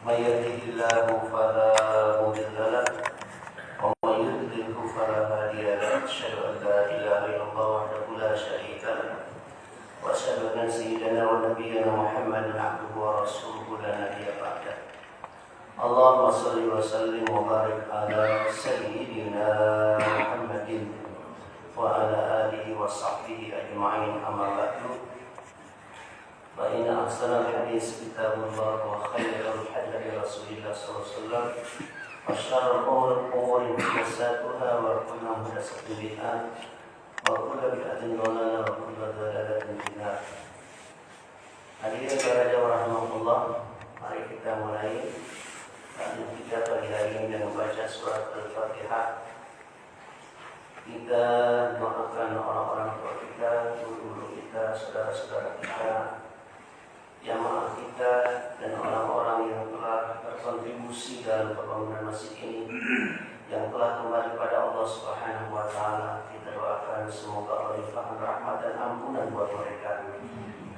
من يهده الله فلا مضل له ومن يضلل فلا هادي له أشهد أن لا إله إلا الله وحده لا شريك له وأشهد أن سيدنا ونبينا محمدا عبده ورسوله لا نبي بعده اللهم صل وسلم وبارك على سيدنا محمد وعلى آله وصحبه أجمعين أما بعد فإن أحسن الحديث كتاب الله وخير الهدي رسول الله صلى الله عليه وسلم وشر الأمور محدثاتها وكل محدثة بدعة وكل بدعة ضلالة وكل ضلالة في النار. Hadirin para jamaah rahmatullah, mari kita mulai kita pagi hari ini dengan membaca surat Al-Fatihah. Kita doakan orang-orang tua kita, guru-guru kita, saudara-saudara kita, jamaah kita, dan orang-orang yang telah berkontribusi dalam pembangunan masjid ini, yang telah kembali pada Allah Subhanahu wa Ta'ala. Kita doakan semoga Allah limpahkan rahmat dan ampunan buat mereka,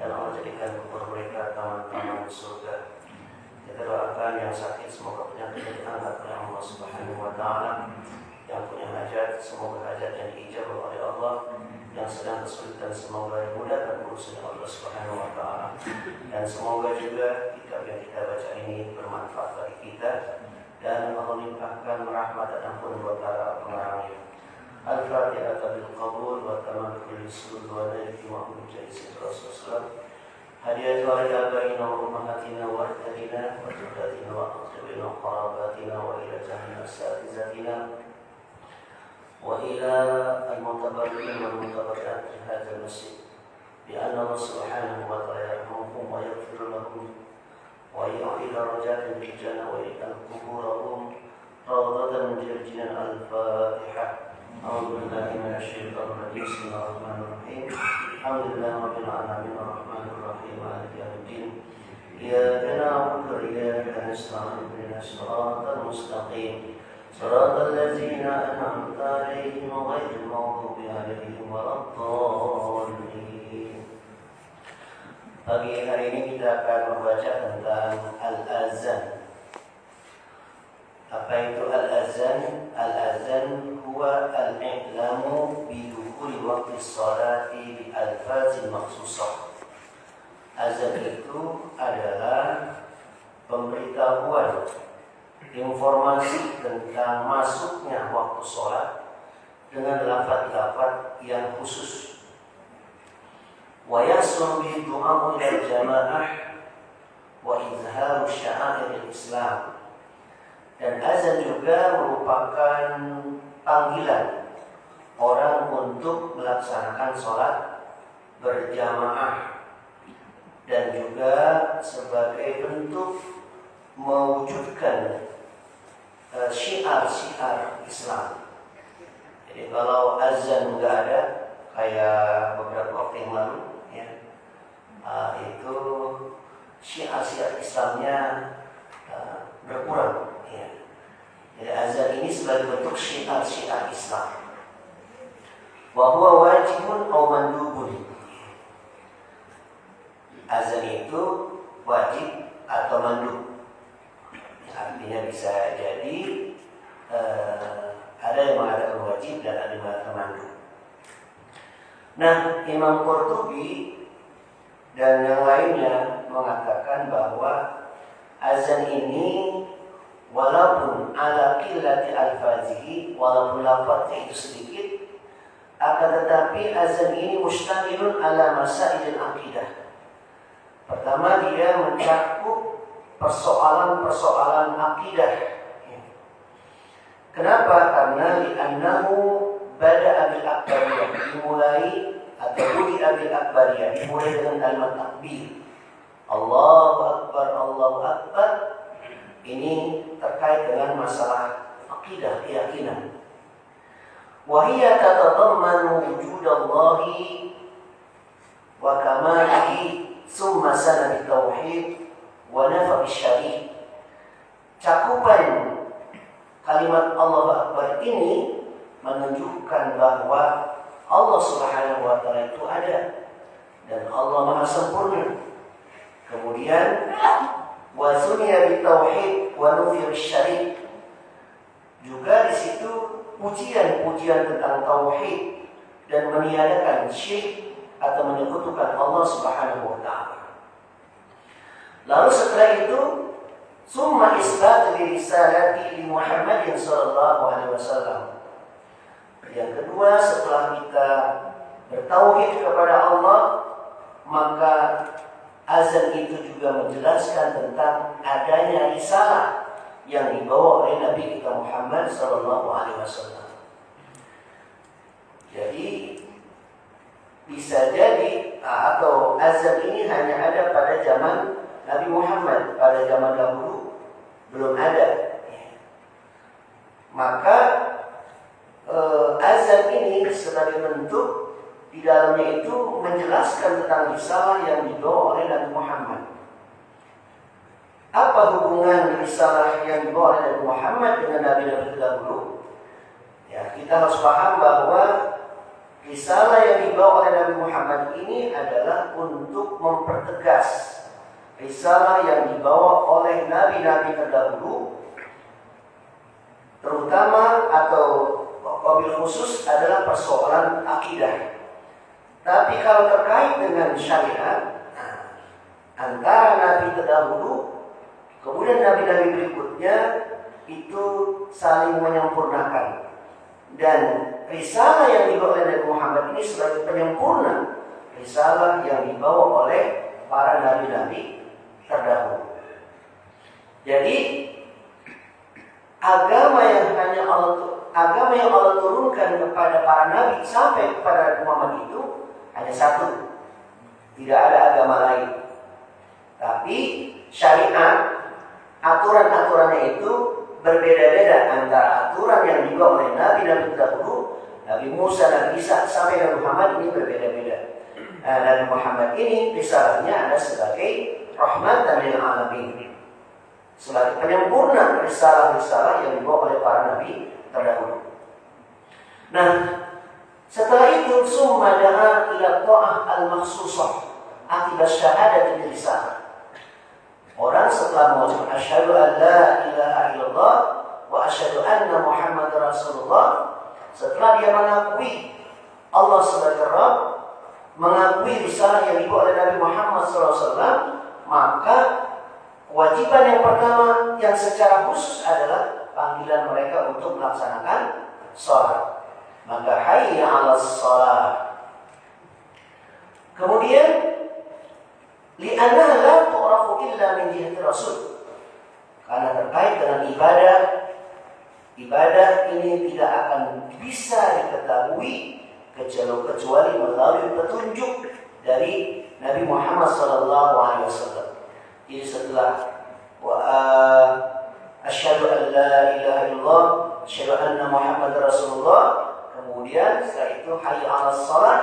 dan Allah jadikan kubur mereka taman-taman surga. Kita doakan yang sakit semoga penyakitnya diangkat oleh Allah Subhanahu wa Ta'ala, yang punya hajat semoga hajatnya diijabah oleh Allah, yang sedang kesulitan semoga dimudahkan urusan Allah Subhanahu wa Ta'ala, dan semoga juga kitab yang kita baca ini bermanfaat bagi kita dan Allah limpahkan rahmat dan ampun buat para pengarangnya. Al-Fatihah bil qabul wa tamam kulli sulul wa nabi Muhammad Rasulullah. Hadiah keluarga abaina wa ummahatina wa ahdina wa tudatina wa aqrabina wa qarabatina wa ila jami'i asatizatina wa ila al-mutabarrikin wal mutabarriat fi hadzal masjid bi anna Allah subhanahu wa ta'ala yarhamuhum wa yaghfir lahum wa yu'ti darajatin fil jannah wa yaj'al quburahum rawdatan min jannatin. Al-Fatihah. A'udzu billahi minasy syaithanir rajim. Bismillahirrahmanirrahim. Alhamdulillahi rabbil alamin arrahmanir rahim maliki yaumiddin. Iyyaka na'budu wa iyyaka nasta'in ihdinas siratal mustaqim siratal ladzina an'amta 'alaihim ghairil maghdubi 'alaihim waladdallin. Pagi hari ini kita akan membaca tentang al-azan. Apa itu al-azan? Al-azan huwa al-i'lamu bidukhuli waqti sholati bi alfazin makhsusah. Azan itu adalah pemberitahuan, informasi tentang masuknya waktu sholat dengan lafaz-lafaz yang khusus. Wa yaslu bi du'a ila jamaah wa izharu sya'airil Islam. Dan azan juga merupakan panggilan orang untuk melaksanakan sholat berjamaah, dan juga sebagai bentuk mewujudkan syiar-syiar Islam. Jadi kalau azan nggak ada, kayak beberapa waktu yang lalu, ya, itu syiar-syiar Islamnya berkurang. Jadi azan ini sebagai bentuk syiar-syiar Islam. Wa huwa wajibun aw mandubun. Azan itu wajib atau mandub. Artinya bisa jadi ada yang mengatakan wajib dan ada yang mengatakan mandub. Nah, Imam Qurtubi dan yang lainnya mengatakan bahwa azan ini walaupun ala qillati alfazihi, walaupun lafaznya itu sedikit, akan tetapi azan ini mustamilun ala masailil aqidah. Pertama, dia mencakup persoalan-persoalan akidah. Kenapa? Karena li'annahu bada'a bil akbariyah, dimulai atau budi'a bil akbariyah, dimulai dengan kalimat takbir. Allahu Akbar, Allahu Akbar. Ini terkait dengan masalah akidah, keyakinan. Wa hiya tatadammanu wujudallahi wa kamalihi summa sanad tauhid wa nafa syar'i. Cakupan kalimat Allahu Akbar ini menunjukkan bahwa Allah Subhanahu wa Ta'ala itu ada dan Allah Maha Sempurna. Kemudian wa sunya bitauhid wa nufir syarik. Juga di situ pujian-pujian tentang tauhid dan meniadakan syirik atau menyekutukan Allah Subhanahu wa taala. Lalu setelah itu summa isbat risalati li Muhammadin sallallahu alaihi wasallam. Yang kedua, setelah kita bertauhid kepada Allah, maka azan itu juga menjelaskan tentang adanya risalah yang dibawa oleh Nabi kita Muhammad sallallahu alaihi wasallam. Jadi bisa jadi atau azan ini hanya ada pada zaman Nabi Muhammad, pada zaman dahulu belum ada. Maka azan ini sebagai bentuk di dalamnya itu menjelaskan tentang risalah yang dibawa oleh Nabi Muhammad. Apa hubungan risalah yang dibawa oleh Nabi Muhammad dengan Nabi-Nabi terdahulu? Ya, kita harus paham bahwa risalah yang dibawa oleh Nabi Muhammad ini adalah untuk mempertegas risalah yang dibawa oleh Nabi-Nabi terdahulu, terutama atau wabil khusus adalah persoalan akidah. Tapi kalau terkait dengan syariat, antara Nabi terdahulu kemudian Nabi-Nabi berikutnya itu saling menyempurnakan. Dan risalah yang dibawa oleh Nabi Muhammad ini sebagai penyempurna risalah yang dibawa oleh para Nabi-Nabi terdahulu. Jadi agama yang Allah turunkan kepada para nabi sampai kepada Muhammad itu hanya satu, tidak ada agama lain. Tapi syariat, aturan-aturannya itu berbeda-beda antara aturan yang dibawa oleh Nabi-Nabi terdahulu, Nabi Musa, Nabi Isa sampai Nabi Muhammad ini berbeda-beda. Nabi Muhammad ini risalahnya ada sebagai rahmatan lil alamin, sebagai penyempurna risalah-risalah yang dibawa oleh para nabi terdahulu. Nah, setelah itu summa da'a ila ta'ah al-makhsusah akibat syahadat risalah. Orang setelah mengucapkan asyhadu an la ilaha illallah wa asyhadu anna Muhammadar Rasulullah, setelah dia mengakui Allah sebagai Rabb, mengakui risalah yang dibawa oleh Nabi Muhammad SAW, maka kewajiban yang pertama yang secara khusus adalah panggilan mereka untuk melaksanakan sholat. Maka hayya 'alas sholat. Kemudian li'annaha la tu'rafu illa min jihati Rasul. Karena terkait dengan ibadah ini tidak akan bisa diketahui kecuali melalui petunjuk dari Nabi Muhammad SAW. Jadi setelah asyhadu an la ilaha illallah, asyhadu anna Muhammadar Rasulullah, kemudian setelah itu hayya 'alas shalah.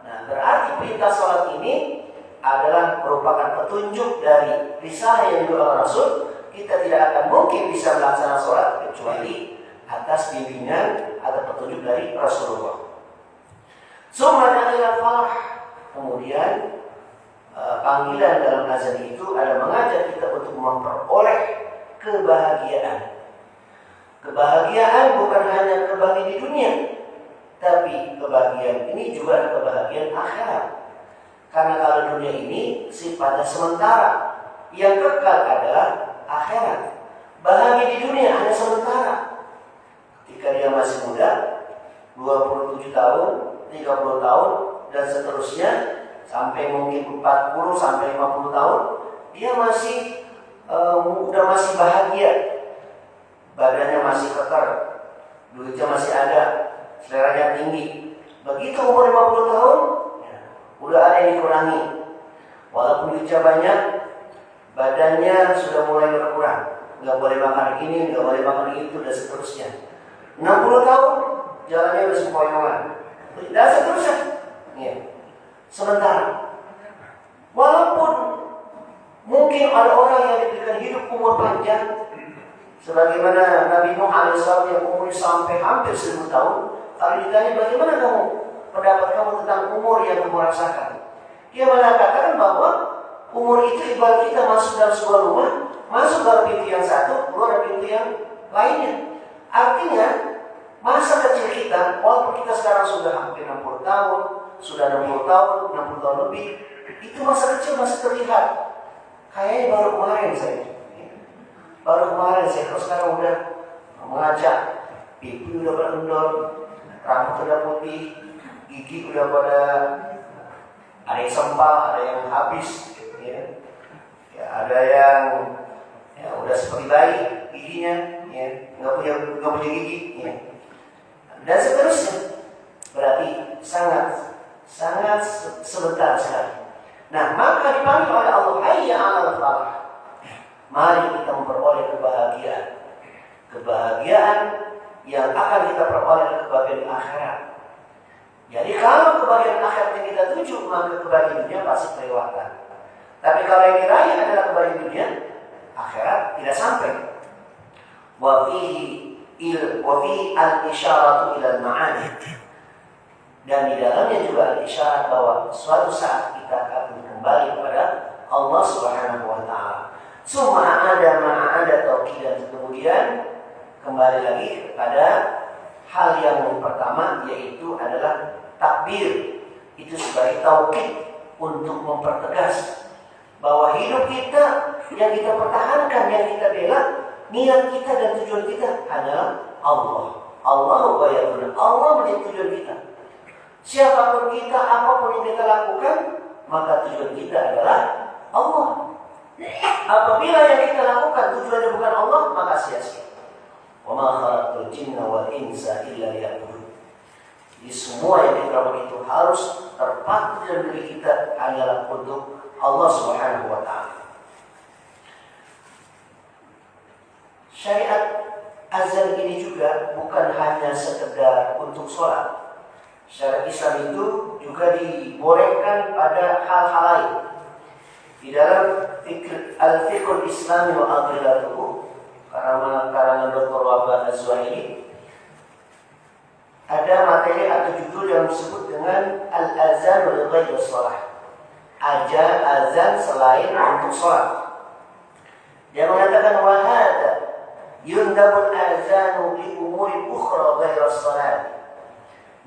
Nah, berarti perintah salat ini adalah merupakan petunjuk dari risalah yang dibawa oleh Rasul. Kita tidak akan mungkin bisa melaksanakan salat kecuali atas bimbingan atau petunjuk dari Rasulullah. Summa ila falah. Kemudian panggilan dalam azan itu adalah mengajak kita untuk memperoleh kebahagiaan. Kebahagiaan bukan hanya kebahagiaan di dunia, tapi kebahagiaan ini juga ada kebahagiaan akhirat. Karena kalau dunia ini sifatnya sementara, yang kekal adalah akhirat. Bahagia di dunia hanya sementara. Ketika dia masih muda, 27 tahun, 30 tahun, dan seterusnya, sampai mungkin 40 sampai 50 tahun, dia masih masih bahagia, badannya masih kekar, duitnya masih ada, seleranya tinggi. Begitu umur 50 tahun, udah ada yang dikurangi. Walaupun duitnya banyak, badannya sudah mulai berkurang, nggak boleh makan ini, nggak boleh makan itu, dan seterusnya. 60 tahun, jalannya udah sempoyongan, dan seterusnya. Ya. Sementara, walaupun mungkin ada orang yang diberikan hidup umur panjang, sebagaimana Nabi Nuh alaihissalam yang umurnya sampai hampir 1000 tahun, kalau ditanya bagaimana pendapat kamu tentang umur yang kamu rasakan, dia mengatakan bahwa umur itu ibarat kita masuk dalam sebuah rumah, masuk dari pintu yang satu, keluar dari pintu yang lainnya. Artinya masa kecil kita, walaupun kita sekarang sudah hampir 60 tahun, sudah 60 tahun, 60 tahun lebih, itu masa kecil masih terlihat. Kayaknya baru kemarin saya. Kalau sekarang udah mengajak, pipi udah berendor, rambut udah putih, gigi udah pada ada yang sempal, ada yang habis, ya. Ya, ada yang ya, udah seperti bayi giginya, ya, nggak punya gigi, ya. Dan seterusnya. Berarti sangat sebentar sekali. Nah, maka dipanggil oleh Allah, hayya 'alal falah. Mari kita memperoleh kebahagiaan yang akan kita peroleh kebahagiaan akhirat. Jadi kalau kebahagiaan akhirat yang kita tuju, maka kebahagiaan dunia pasti kelewatan. Tapi kalau yang diraih adalah kebahagiaan dunia, akhirat tidak sampai. Wa fihi al-isyaratu ila al-ma'ani. Dan di dalamnya juga ada isyarat bahwa suatu saat kita akan kembali kepada Allah Subhanahu wa taala. Summa ada tauqidan, kemudian kembali lagi kepada hal yang pertama, yaitu adalah takbir. Itu sebagai tauqid untuk mempertegas bahwa hidup kita yang kita pertahankan, yang kita bela, niat kita dan tujuan kita adalah Allah. Allahu bayatuna, Allah menjadi tujuan kita. Siapapun kita, apapun yang kita lakukan, maka tujuan kita adalah Allah. Apabila yang kita lakukan tujuannya bukan Allah, maka sia-sia. Wa ma khalaqtul jinna wal insa illa liya'budun. Jadi semua yang kita lakukan itu harus terpaku dalam diri kita hanyalah untuk Allah Subhanahu wa taala. Syariat azan ini juga bukan hanya sekedar untuk sholat. Syariat Islam itu juga dibolehkan pada hal-hal lain. Di dalam Al-Fiqhul Islami wa Adillatuhu, karangan Dr. Wahbah Az-Zuhaili, ada materi atau judul yang disebut dengan Al-Azan wal Ghairi Shalah. Azan selain untuk sholat. Dia mengatakan wahada yundabul azanu li umuri ukhra ghairi shalah.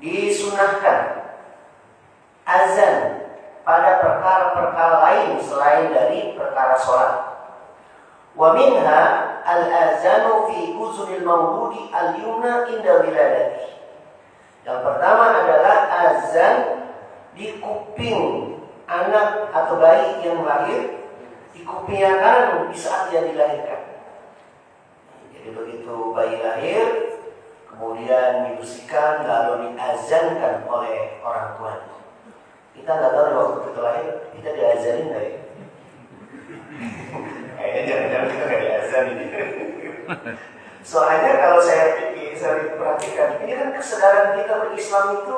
Disunahkan azan pada perkara-perkara lain selain dari perkara sholat. Wa minha al-azanu fi uzunil mauludi al-yumna inda wiladati. Yang pertama adalah azan di kuping anak atau bayi yang lahir, di kuping yang kanan di saat dia dilahirkan. Jadi begitu bayi lahir, kemudian dibersihkan lalu diazankan oleh orang tuanya. Kita nggak tahu waktu kita lahir kita diazanin nggak ya? Kayaknya jangan-jangan kita nggak diazanin. Soalnya kalau saya perhatikan, ini kan kesadaran kita berislam itu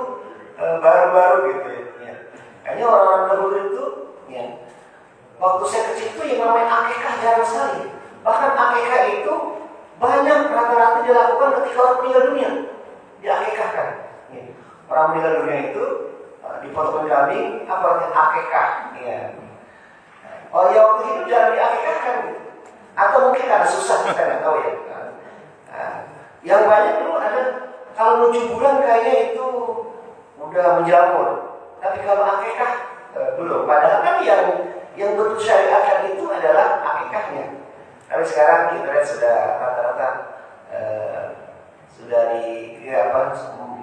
baru-baru gitu ya. Kayaknya orang-orang dahulu itu, ya, waktu saya kecil itu yang namanya akikah jarang sekali. Bahkan akikah itu banyak rata-rata dilakukan ketika orang meninggal dunia, diakikahkan. Ya. Orang meninggal dunia itu dipotong kambing, apa artinya akikah? Ya. Oh ya, waktu hidup jarang diakikahkan, gitu. Atau mungkin karena susah, kita nggak tahu ya. Yang banyak dulu ada kalau 7 bulan kayaknya itu udah menjamur. Tapi kalau akikah belum. Padahal kan yang betul syariatkan itu adalah akikahnya. Tapi sekarang kita lihat sudah rata-rata sudah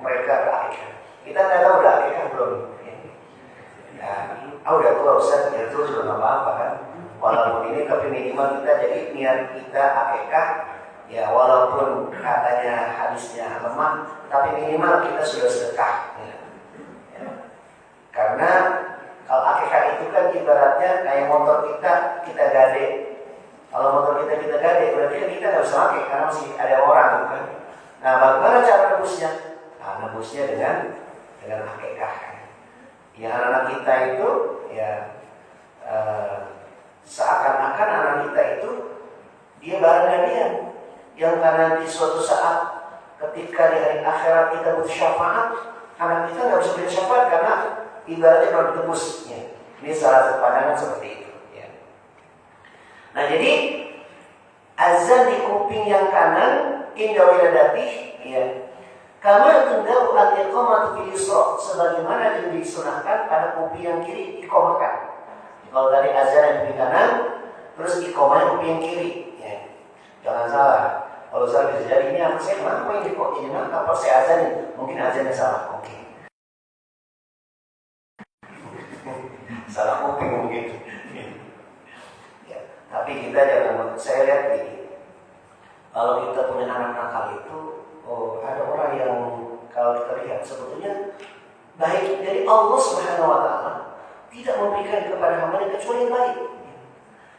mereka berakikah. Kita nggak tahu udah akikah belum. Udah tua Ustaz, ya itu sudah nggak apa-apa kan. Walaupun ini tapi minimal kita jadi niat kita akikah. Ya walaupun katanya hadisnya lemah, tapi minimal kita sudah sedekah. Ya. Karena kalau akikah itu kan ibaratnya kayak motor kita gade. Kalau motor kita gade, berarti kita nggak bisa pakai karena masih ada orang, kan? Nah, bagaimana cara nebusnya? Nah, nebusnya dengan akikah. Ya anak-anak kita itu, ya seakan-akan anak kita itu dia barang gantian. Yang karena di suatu saat ketika di hari akhirat kita butuh syafaat, anak kita nggak bisa beri syafaat karena ibaratnya kalau ditebus. Ya. Ini salah satu pandangan seperti itu. Ya. Nah jadi azan di kuping yang kanan inda wiladati, ya. Kama tundau al-iqamatu fil yusra, sebagaimana yang disunahkan pada kuping yang kiri iqamahkan. Kalau tadi azan yang kuping kanan, terus iqamah kuping yang kiri, ya. Jangan salah. Kalau salah bisa jadi ini apa saya kenapa ini kok ini apa saya azan ini? Mungkin azannya salah. Oke. Salah kuping mungkin. Ya, tapi kita jangan, saya lihat ini. Kalau kita punya anak nakal itu, ada orang yang kalau kita lihat sebetulnya baik dari Allah Subhanahu wa taala tidak memberikan kepada hamba kecuali yang baik.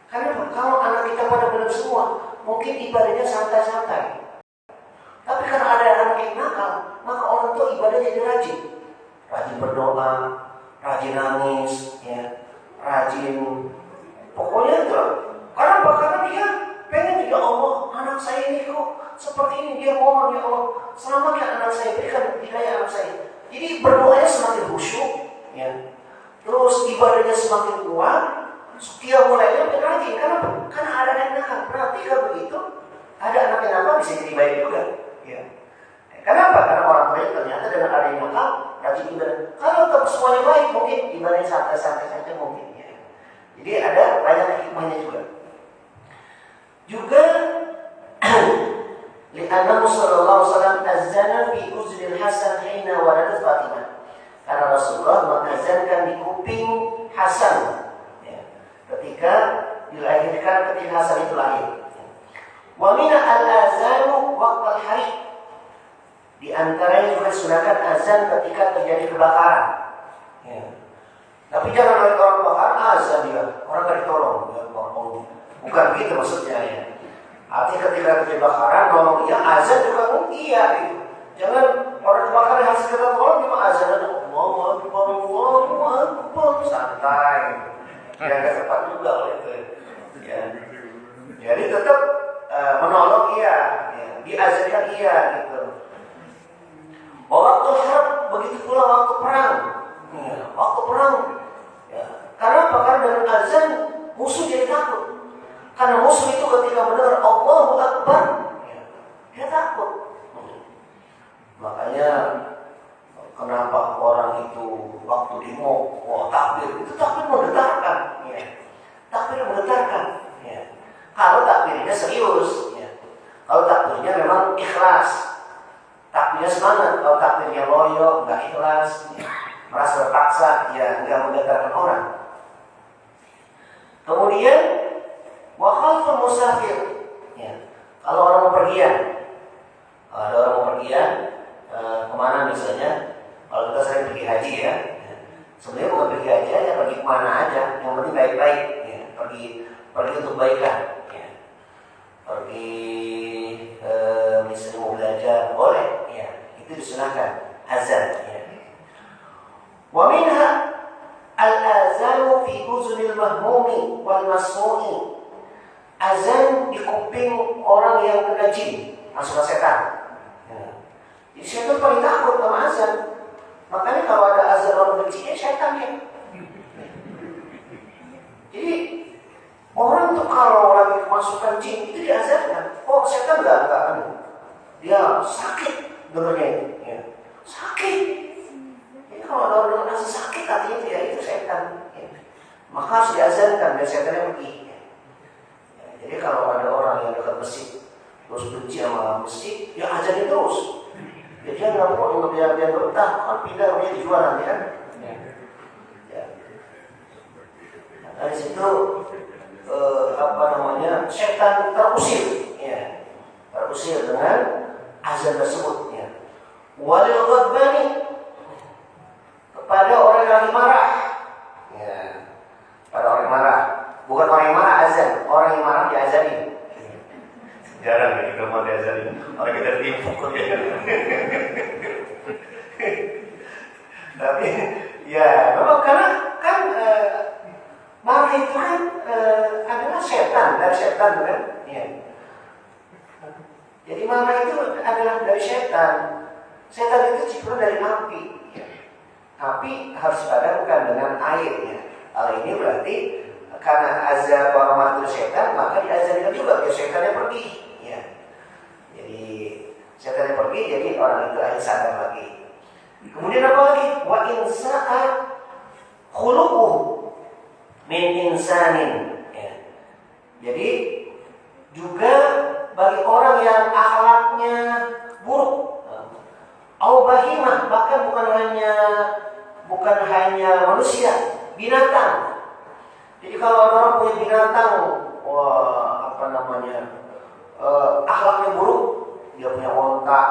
Karena kalau anak kita pada benar semua, mungkin ibadahnya santai-santai. Tapi karena ada anak yang nakal, maka orang tua ibadahnya jadi rajin. Rajin berdoa, rajin nangis, ya, rajin. Pokoknya itu. Karena dia pengen juga Allah, anak saya ini kok seperti ini, dia mohon ya Allah, selamatkan anak saya, berikan hidayah anak saya. Jadi berdoanya semakin khusyuk, ya. Terus ibadahnya semakin kuat, dia mulainya lebih rajin. Karena ada anak nakal. Berarti kalau begitu, ada anak yang nakal bisa jadi baik juga, ya. Kenapa? Karena orang baik ternyata dengan ada yang nakal, rajin ibadah. Kalau tetap semuanya baik, mungkin ibadahnya santai-santai saja mungkin, ya. Jadi ada banyak hikmahnya juga. Juga li'annahu sallallahu alaihi wasallam azana fi uznil Hasan hina waladat Fatimah. Karena Rasulullah mengazankan di kuping Hasan, ya, ketika dilahirkan, ketika Hasan itu lahir. Wa min al-azanu waqtal harib. Di antaranya juga sunahkan azan ketika terjadi kebakaran. Ya. Tapi jangan oleh orang kebakaran azan dia, orang nggak ditolong. Ya, bukan begitu maksudnya, ya. Artinya ketika terjadi kebakaran, nolong dia, azan juga iya gitu. Jangan orang kebakaran harus kita tolong, cuma azan ada Allahu Akbar, santai. Ya nggak tepat juga kalau itu. Ya. Jadi tetap menolong iya, ya. Diazankan iya gitu. Waktu harap begitu pula waktu perang. Ya, waktu perang. Ya. Karena apa? Karena dengan azan musuh jadi takut. Karena musuh itu ketika mendengar Allahu Akbar, ya, dia takut. Makanya kenapa orang itu waktu demo, takbir, itu takbir menggetarkan, ya. Takbir menggetarkan, ya. Kalau takbirnya serius, ya. Kalau takbirnya memang ikhlas, takbirnya semangat. Kalau takbirnya loyo, nggak ikhlas, ya, merasa terpaksa, ya nggak menggetarkan orang. Kemudian wa khalful musafir, ya. Kalau orang bepergian, ada orang bepergian kemana misalnya, kalau kita sering pergi haji, ya, sebenarnya bukan pergi haji aja, pergi kemana aja, yang penting baik-baik, ya. Pergi untuk kebaikan, ya. Pergi misalnya mau belajar boleh, ya, itu disunahkan azan, ya. Wa minha al-azanu fi uzunil mahmumi wal masmu'i. Azan di kuping orang yang kena jin, masuk setan. Ya. Jadi setan paling takut sama azan. Makanya kalau ada azan orang benci, setan ya. Jadi orang tuh kalau lagi masukkan jin itu diazankan. Oh setan enggak dia sakit dengernya, ya. Sakit. Jadi kalau ada orang rasa sakit artinya dia itu setan. Ya. Maka harus diazankan biar setannya pergi. Jadi kalau ada orang yang dekat masjid terus benci sama masjid, ya ajarin terus. Jadi dia nggak mau biar betah, kan pindah rumahnya dijual nanti kan. Ya. Nah, dari situ setan terusir, ya, terusir dengan azan tersebut. Ya. Walil ghadbani, kepada orang yang lagi marah, ya, pada orang yang marah. Bukan orang yang marah azan, orang yang marah diazani. Jarang ya kita mau diazani, orang kita dipukul ya. Tapi ya memang karena kan marah itu kan adalah setan, dari setan kan. Ya. Jadi marah itu adalah dari setan. Setan itu ciptaan dari api. Api harus dipadamkan dengan air. Ya. Hal ini berarti karena azab orang mati setan, maka diazankan juga juga biar setannya pergi. Ya. Jadi setannya pergi, jadi orang itu akhirnya sadar lagi. Kemudian apa lagi? Wa insa'a khuluquhu min insanin. Ya. Jadi juga bagi orang yang akhlaknya buruk, au bahimah, bahkan bukan hanya manusia, binatang. Jadi kalau orang punya binatang, akhlaknya buruk, dia punya onta,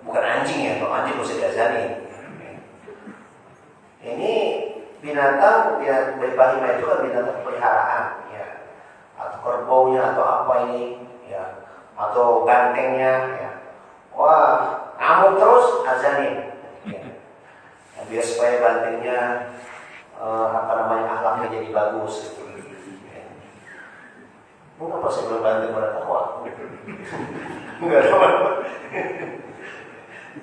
bukan anjing ya, kalau anjing bisa diazani. Ini binatang, ya bahimah itu kan binatang peliharaan, ya, atau kerbaunya atau apa ini, ya, atau bantengnya, ya. Wah, ngamuk terus azanin. Ya. Biar supaya bantengnya akhlaknya jadi bagus gitu. Ya. Mungkin pas saya banteng pada takwa. Enggak ada apa-apa.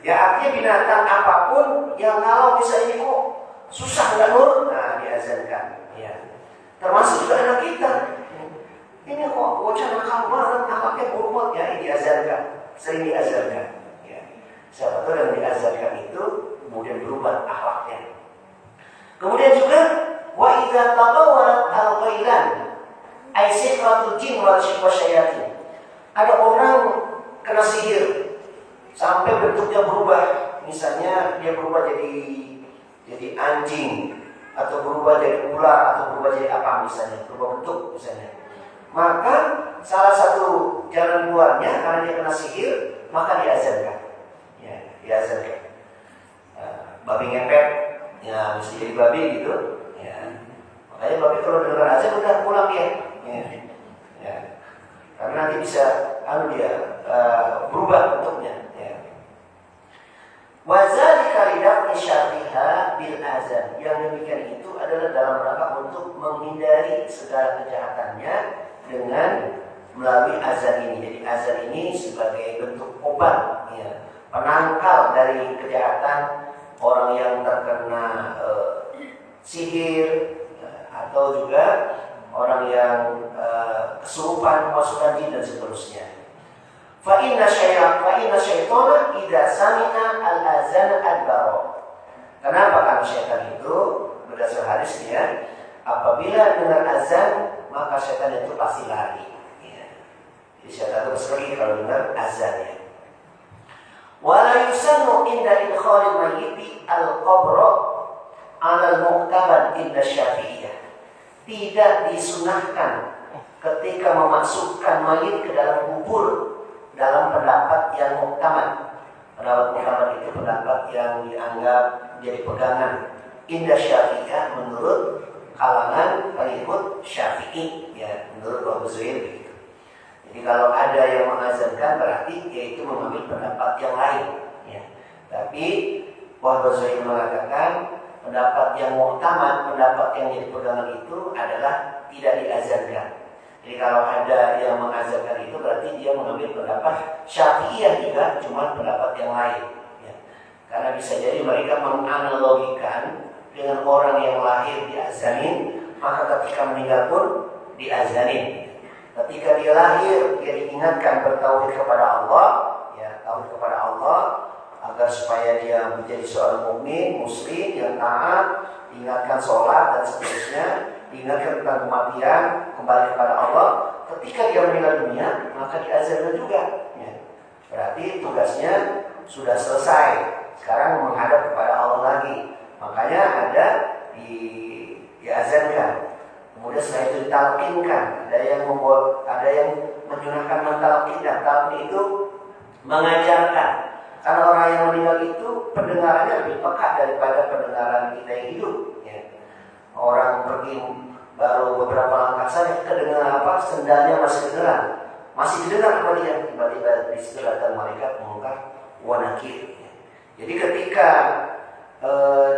Ya artinya binatang apapun yang kalau misalnya kok susah nggak nurut, nah diazankan. Ya. Termasuk juga anak kita. Ini kok bocah nakal banget, akhlaknya buruk ya, diazankan. Sering diazankan. Ya. Siapa tahu yang diazankan itu kemudian berubah akhlaknya. Kemudian juga wa idza taqawwalat al-ghailan ay sifatul jin wal syayatin. Ada orang kena sihir sampai bentuknya berubah. Misalnya dia berubah jadi anjing atau berubah jadi ular atau berubah jadi apa misalnya, berubah bentuk misalnya. Maka salah satu jalan keluarnya karena dia kena sihir, maka diazankan. Ya, diazankan. Babi ngepet, ya mesti jadi babi gitu. Ya. Makanya babi kalau dengar azan udah pulang dia. Ya. Ya. Karena nanti bisa berubah bentuknya. Ya. Wazalika lidafni syarriha bil azan. Yang demikian itu adalah dalam rangka untuk menghindari segala kejahatannya dengan melalui azan ini. Jadi azan ini sebagai bentuk obat, ya, penangkal dari kejahatan orang yang terkena sihir, atau juga orang yang kesurupan, kemasukan jin dan seterusnya. Fa inna syaitana idza sami'a al-azan adbara. Kenapa? Karena syaitan itu berdasar hadisnya, apabila dengar azan maka syaitan itu pasti lari. Ya. Jadi syaitan itu sering kalau dengar azannya. Wala yusannu inda idkhalil mayyiti al-qabra 'ala al-mu'tabar inda Syafi'iyah. Tidak disunahkan ketika memasukkan mayit ke dalam kubur dalam pendapat yang muktamad. Pendapat muktamad itu pendapat yang dianggap jadi pegangan inda Syafi'iyah menurut kalangan pengikut Syafi'i, ya, menurut Abu Zuhair begitu. Jadi kalau ada yang mengazankan berarti yaitu mengambil pendapat yang lain, ya. Tapi Abu Zuhair mengatakan pendapat yang muktamad, pendapat yang jadi pegangan itu adalah tidak diazankan. Jadi kalau ada yang mengazankan itu berarti dia mengambil pendapat Syafi'iyah juga, cuma pendapat yang lain, ya. Karena bisa jadi mereka menganalogikan dengan orang yang lahir diazanin, maka ketika meninggal pun diazanin. Ketika dia lahir, dia diingatkan bertauhid kepada Allah, ya, tauhid kepada Allah, agar supaya dia menjadi seorang mukmin, muslim yang taat, diingatkan sholat dan seterusnya, diingatkan tentang kematian, kembali kepada Allah. Ketika dia meninggal dunia, maka diazankan juga. Ya. Berarti tugasnya sudah selesai. Sekarang menghadap kepada Allah lagi. Makanya ada diazankan. Kemudian setelah itu ditalqinkan. Ada yang menyunahkan mentalqinkan. Talqin itu mengajarkan. Karena orang yang meninggal itu pendengarannya lebih peka daripada pendengaran kita yang hidup. Ya. Orang pergi baru beberapa langkah saja kedengaran apa? Sendalnya masih kedengaran. Masih didengar sama dia. Tiba-tiba di situ datang malaikat mengungkap wa nakir. Jadi ketika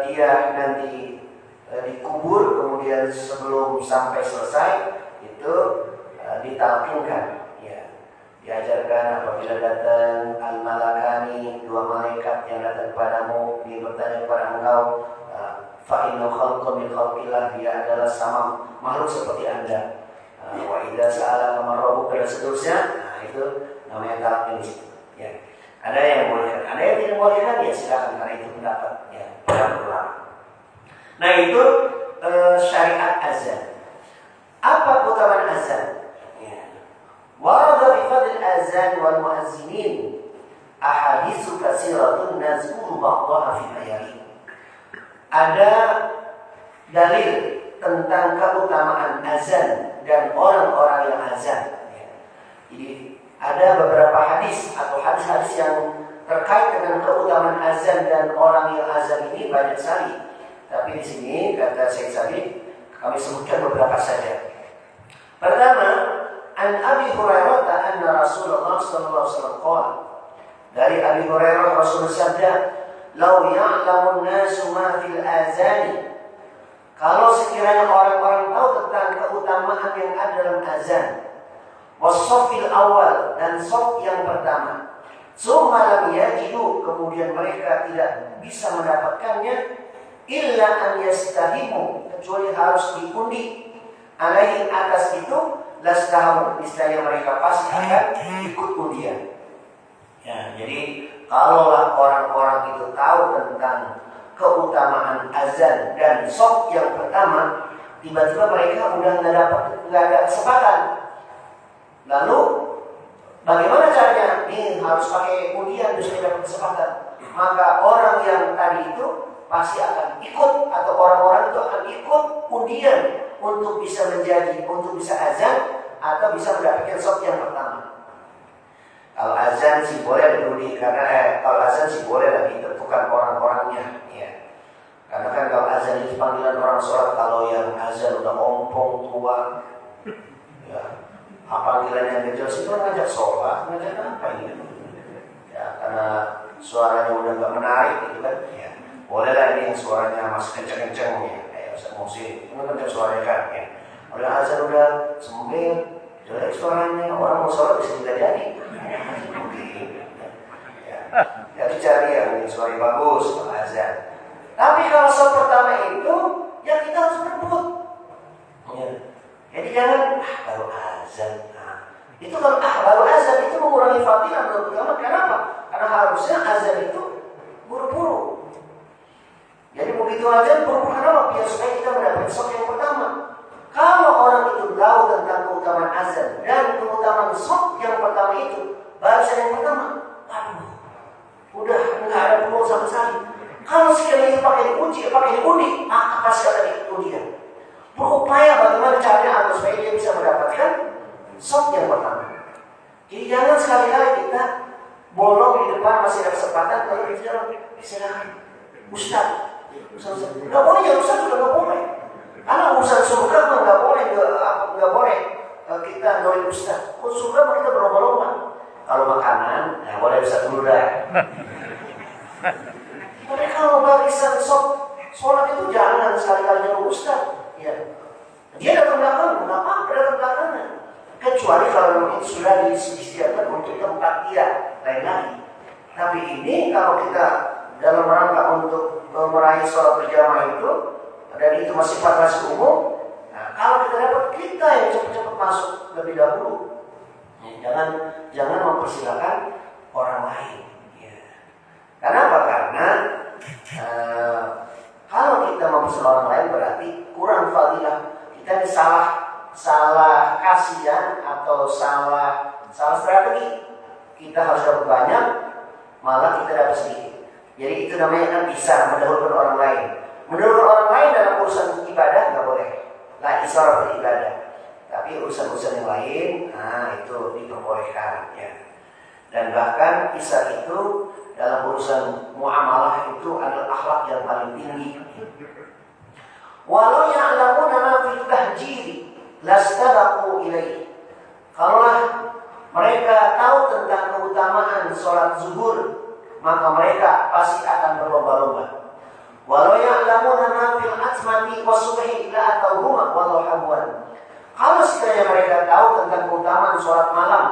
dia nanti dikubur, kemudian sebelum sampai selesai itu ditalqinkan, ya, diajarkan apabila datang al-malakani, dua malaikat yang datang kepadamu, dia bertanya kepada engkau, fa inna khalqa min khalqillah, dia adalah sama makhluk seperti anda, wa Idza sa'alaka man rabbuka dan seterusnya. Nah, itu namanya talaknya di situ. Ya. Ada yang bolehkan, ada yang tidak bolehkan, ya silakan karena itu pendapat ya, pendapat ulama. Nah, itu syariat azan. Apa keutamaan azan? Ya. Warada fi fadl azan wal muazzinin ahaditsu katsiratun nazkuru ba'daha fi bayani. Ada dalil tentang keutamaan azan dan orang-orang yang azan. Ya. Jadi ada beberapa hadis atau hadis-hadis yang terkait dengan keutamaan azan dan orang yang azan ini banyak sekali. Tapi di sini kata Syekh Sabit kami sebutkan beberapa saja. Pertama, an Abi Hurairah anna Rasulullah sallallahu alaihi wasallam qala. Dari Abi Hurairah Rasul bersabda, "Lau ya'lamun nasu ma fil azani." Kalau sekiranya orang-orang tahu tentang keutamaan yang ada dalam azan, was-saffil awal dan shaf yang pertama, summa lam yajidu, kemudian mereka tidak bisa mendapatkannya, illa an yastahimu, kecuali harus diundi, alaihi atas itu, lastahamu, niscaya mereka pasti akan ikut undian. Ya, jadi kalaulah orang-orang itu tahu tentang keutamaan azan dan shaf yang pertama, tiba-tiba mereka udah nggak ada kesempatan. Lalu bagaimana caranya? Ini harus pakai undian supaya dapat kesempatan. Maka orang yang tadi itu pasti akan ikut, atau orang-orang itu akan ikut undian untuk bisa azan atau bisa mendapatkan shaf yang pertama. Kalau azan sih boleh diundi, karena kalau azan sih boleh lagi tentukan orang-orangnya. Karena kan kalau azan itu panggilan orang sholat, kalau yang azan udah ompong tua, ya, panggilan yang kecil itu ngajak sholat, ngajak apa ini? Ya, karena suaranya udah nggak menarik gitu kan, ya. Bolehlah ini yang suaranya masih kenceng-kenceng ya, kayak Ustaz Musi, itu ngajak suaranya kan, ya. Kalau azan udah sempit, jelek suaranya, orang mau sholat bisa tidak jadi. Ya, dicari yang suaranya bagus kalau azan. Tapi kalau shaf pertama itu, ya kita harus berebut. Ya. Jadi jangan baru azan. Nah, itu kalau baru azan itu mengurangi fadilah menurut ulama. Kenapa? Karena harusnya azan itu buru-buru. Jadi begitu azan buru-buru, kenapa? Biar supaya kita mendapat shaf yang pertama. Kalau orang itu tahu tentang keutamaan azan dan keutamaan shaf yang pertama itu, barisan yang pertama, aduh, udah nggak ada peluang sama sekali. Kalau sekali pakai undi, maka pasti akan ikut undian. Berupaya bagaimana caranya agar supaya dia bisa mendapatkan shaf yang pertama. Jadi jangan sekali-kali kita bolong di depan masih ada kesempatan, lalu kita silakan Ustaz. Nggak boleh ya Ustaz, juga nggak boleh. Karena urusan surga mah nggak boleh kita nolak Ustaz. Surga mah kita berlomba-lomba. Kalau makanan, ya boleh Ustaz dulu dah. Tapi kalau barisan sholat itu jangan sekali-kali nyuruh Ustaz. Ya. Dia datang belakang, nggak apa-apa datang belakangnya. Kecuali kalau itu sudah disediakan untuk tempat dia lain lagi. Tapi ini kalau kita dalam rangka untuk meraih sholat berjamaah itu, dan itu masih fasilitasi umum, nah, kalau kita dapat, kita yang cepat-cepat masuk lebih dahulu. Ya, jangan mempersilakan orang lain. Kenapa? Karena kalau kita mempersilakan orang lain berarti kurang fadilah. Kita ini salah kasihan atau salah strategi. Kita harus dapat banyak, malah kita dapat sedikit. Jadi itu namanya kan isar, mendahulukan orang lain. Mendahulukan orang lain dalam urusan ibadah nggak boleh. La isar beribadah. Tapi urusan-urusan yang lain, nah itu diperbolehkan. Ya. Dan bahkan isar itu dalam urusan muamalah itu adalah akhlak yang paling tinggi. Walau ya'lamuna ma fil tahjiri lastabaqu ilaihi. Kalaulah mereka tahu tentang keutamaan sholat zuhur, maka mereka pasti akan berlomba-lomba. Walau ya'lamuna ma fil atmati wasubhi la atauhuma walau habwan. Kalau sekiranya mereka tahu tentang keutamaan sholat malam,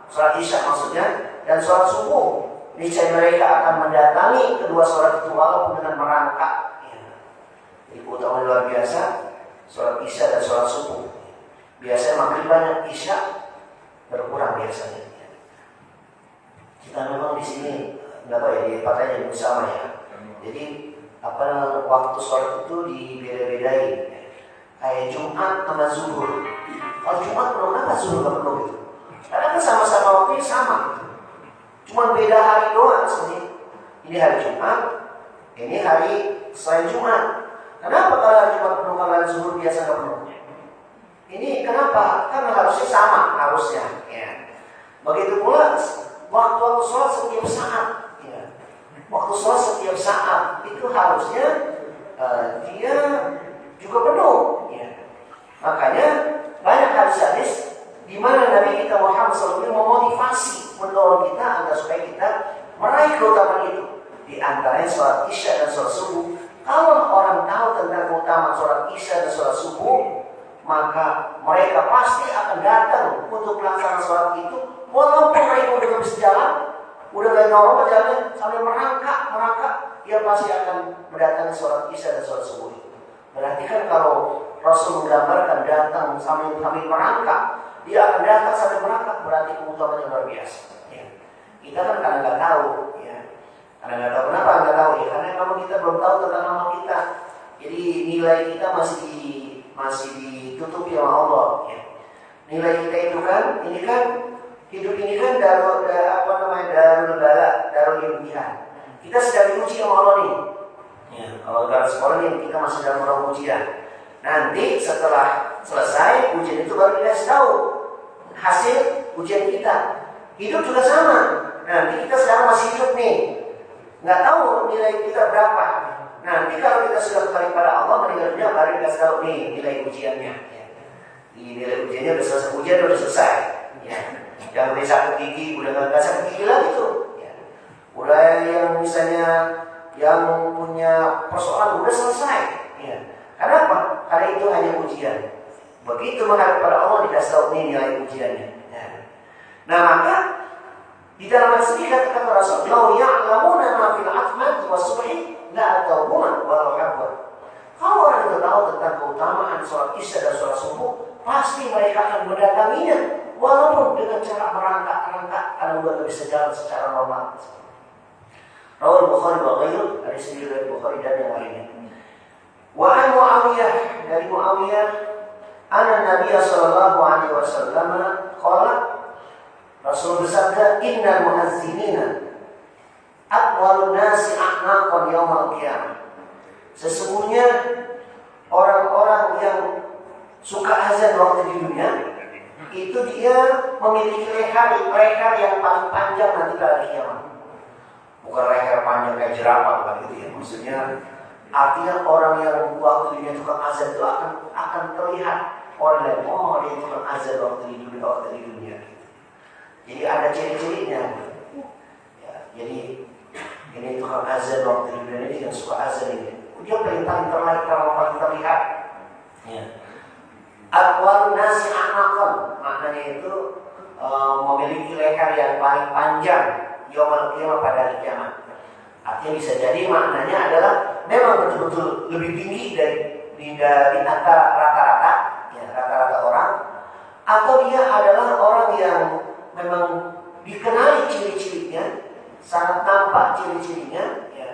sholat isya maksudnya, dan sholat subuh, niscaya mereka akan mendatangi kedua sholat itu walaupun dengan merangkak. Ya. Jadi keutamaan luar biasa sholat isya dan sholat subuh. Biasanya maghrib banyak, isya berkurang biasanya. Kita memang di sini nggak tahu ya, di partainya juga sama ya. Jadi waktu sholat itu dibeda-bedain. Kayak Jumat sama Zuhur. Kalau Jumat perlu, kenapa Zuhur nggak perlu gitu? Karena kan sama-sama waktunya sama gitu. Cuma beda hari doang sebenarnya. Ini hari Jumat, ini hari selain Jumat. Kenapa kalau hari Jumat penuh, kalau hari Zuhur biasa nggak penuh? Ini kenapa? Karena harusnya sama, harusnya. Ya. Begitu pula waktu-waktu sholat setiap saat. Ya. Waktu sholat setiap saat itu harusnya dia juga penuh. Ya. Makanya banyak hadis-hadis di mana Nabi kita Muhammad SAW memotivasi, mendorong kita agar supaya kita meraih keutamaan itu. Di antaranya sholat isya dan sholat subuh. Kalau orang tahu tentang keutamaan sholat isya dan sholat subuh, maka mereka pasti akan datang untuk melaksanakan sholat itu. Walaupun mereka udah bisa jalan, udah gak normal jalannya, sampai merangkak, dia pasti akan mendatangi sholat isya dan sholat subuh itu. Berarti kan kalau Rasul menggambarkan datang sambil merangkak, dia akan datang sampai merangkak, berarti keutamaannya luar biasa. Ya. Kita kan karena nggak tahu, ya. Karena nggak tahu, kenapa nggak tahu ya? Karena memang kita belum tahu tentang amal kita. Jadi nilai kita masih ditutupi oleh Allah. Ya. Nilai kita itu kan, ini kan hidup ini kan darul bala, darul imtihan. Kita sedang diuji sama Allah nih. Ya, kalau dalam sekolah nih kita masih dalam ruang ujian. Nanti setelah selesai ujian itu baru dikasih tahu hasil ujian kita. Hidup juga sama. Nanti kita sekarang masih hidup nih, nggak tahu nilai kita berapa. Nanti kalau kita sudah kembali pada Allah meninggal dunia, baru dikasih tahu nih nilai ujiannya. Ya. Nilai ujiannya udah selesai, ujian udah selesai. Ya. Yang beri sakit gigi udah nggak sakit gigi lagi tuh. Ya. Udah yang misalnya yang punya persoalan udah selesai. Ya. Kenapa? Karena itu hanya ujian. Begitu menghadap pada Allah dikasih tahu ini nilai ujiannya. Ya. Nah maka di dalam hadis ini kata Rasul, "Lau ya'lamuna ma fil athmati was subhi la atawhuma walau habwa." Kalau orang itu tahu tentang keutamaan sholat isya dan sholat subuh, pasti mereka akan mendatanginya, walaupun dengan cara merangkak karena udah tidak bisa jalan secara normal. Rawal Bukhari wa ghairuh, hadis ini dari Bukhari dan yang lainnya. Wa an Muawiyah, dari Muawiyah, anna Nabi sallallahu alaihi wasallam qala, Rasul bersabda, innal muazzinina aqwalun nasi a'naqan yaumil qiyamah. Sesungguhnya orang-orang yang suka azan waktu di dunia itu dia memiliki leher yang paling panjang nanti pada hari kiamat. Bukan leher panjang kayak jerapah bukan gitu ya. Maksudnya artinya orang yang waktu dunia tukang azan itu akan terlihat orang lain, oh dia tukang azan waktu di dunia. Jadi ada ciri-cirinya. Ya, jadi ini tukang azan waktu di dunia ini yang suka azan ini. Dia paling terlihat. Ya. Aqwalun nasi a'naqan, maknanya itu memiliki leher yang paling panjang yaumul qiyamah pada hari kiamat. Artinya bisa jadi maknanya adalah memang betul-betul lebih tinggi dari antara rata-rata, ya, rata-rata orang, atau dia adalah orang yang memang dikenali ciri-cirinya, sangat nampak ciri-cirinya, ya.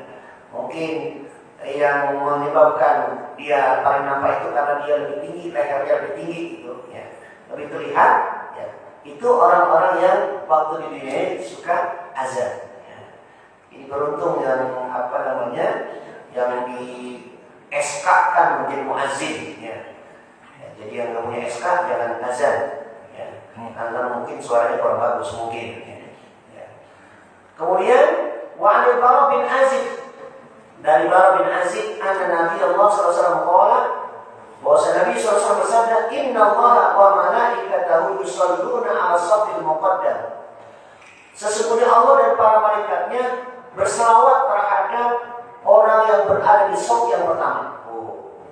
Mungkin yang menyebabkan dia paling nampak itu karena dia lebih tinggi, lehernya lebih tinggi gitu, ya. Lebih terlihat, ya. Itu orang-orang yang waktu di dunia suka azan. Ya. Ini beruntung yang yang di SK-kan menjadi muazzin, ya. Ya, jadi yang nggak punya SK jangan azan, ya. Karena mungkin suaranya kurang bagus mungkin. Ya. Ya. Kemudian wa an Bara bin Azib, dari Bara bin Azib, anna Nabi Allah SAW qala, bahwa Nabi SAW bersabda, inna Allah wa malaikatahu yusalluna ala safil muqaddam. Sesungguhnya Allah dan para malaikatnya bersalawat terhadap orang yang berada di shaf yang pertama. Oh.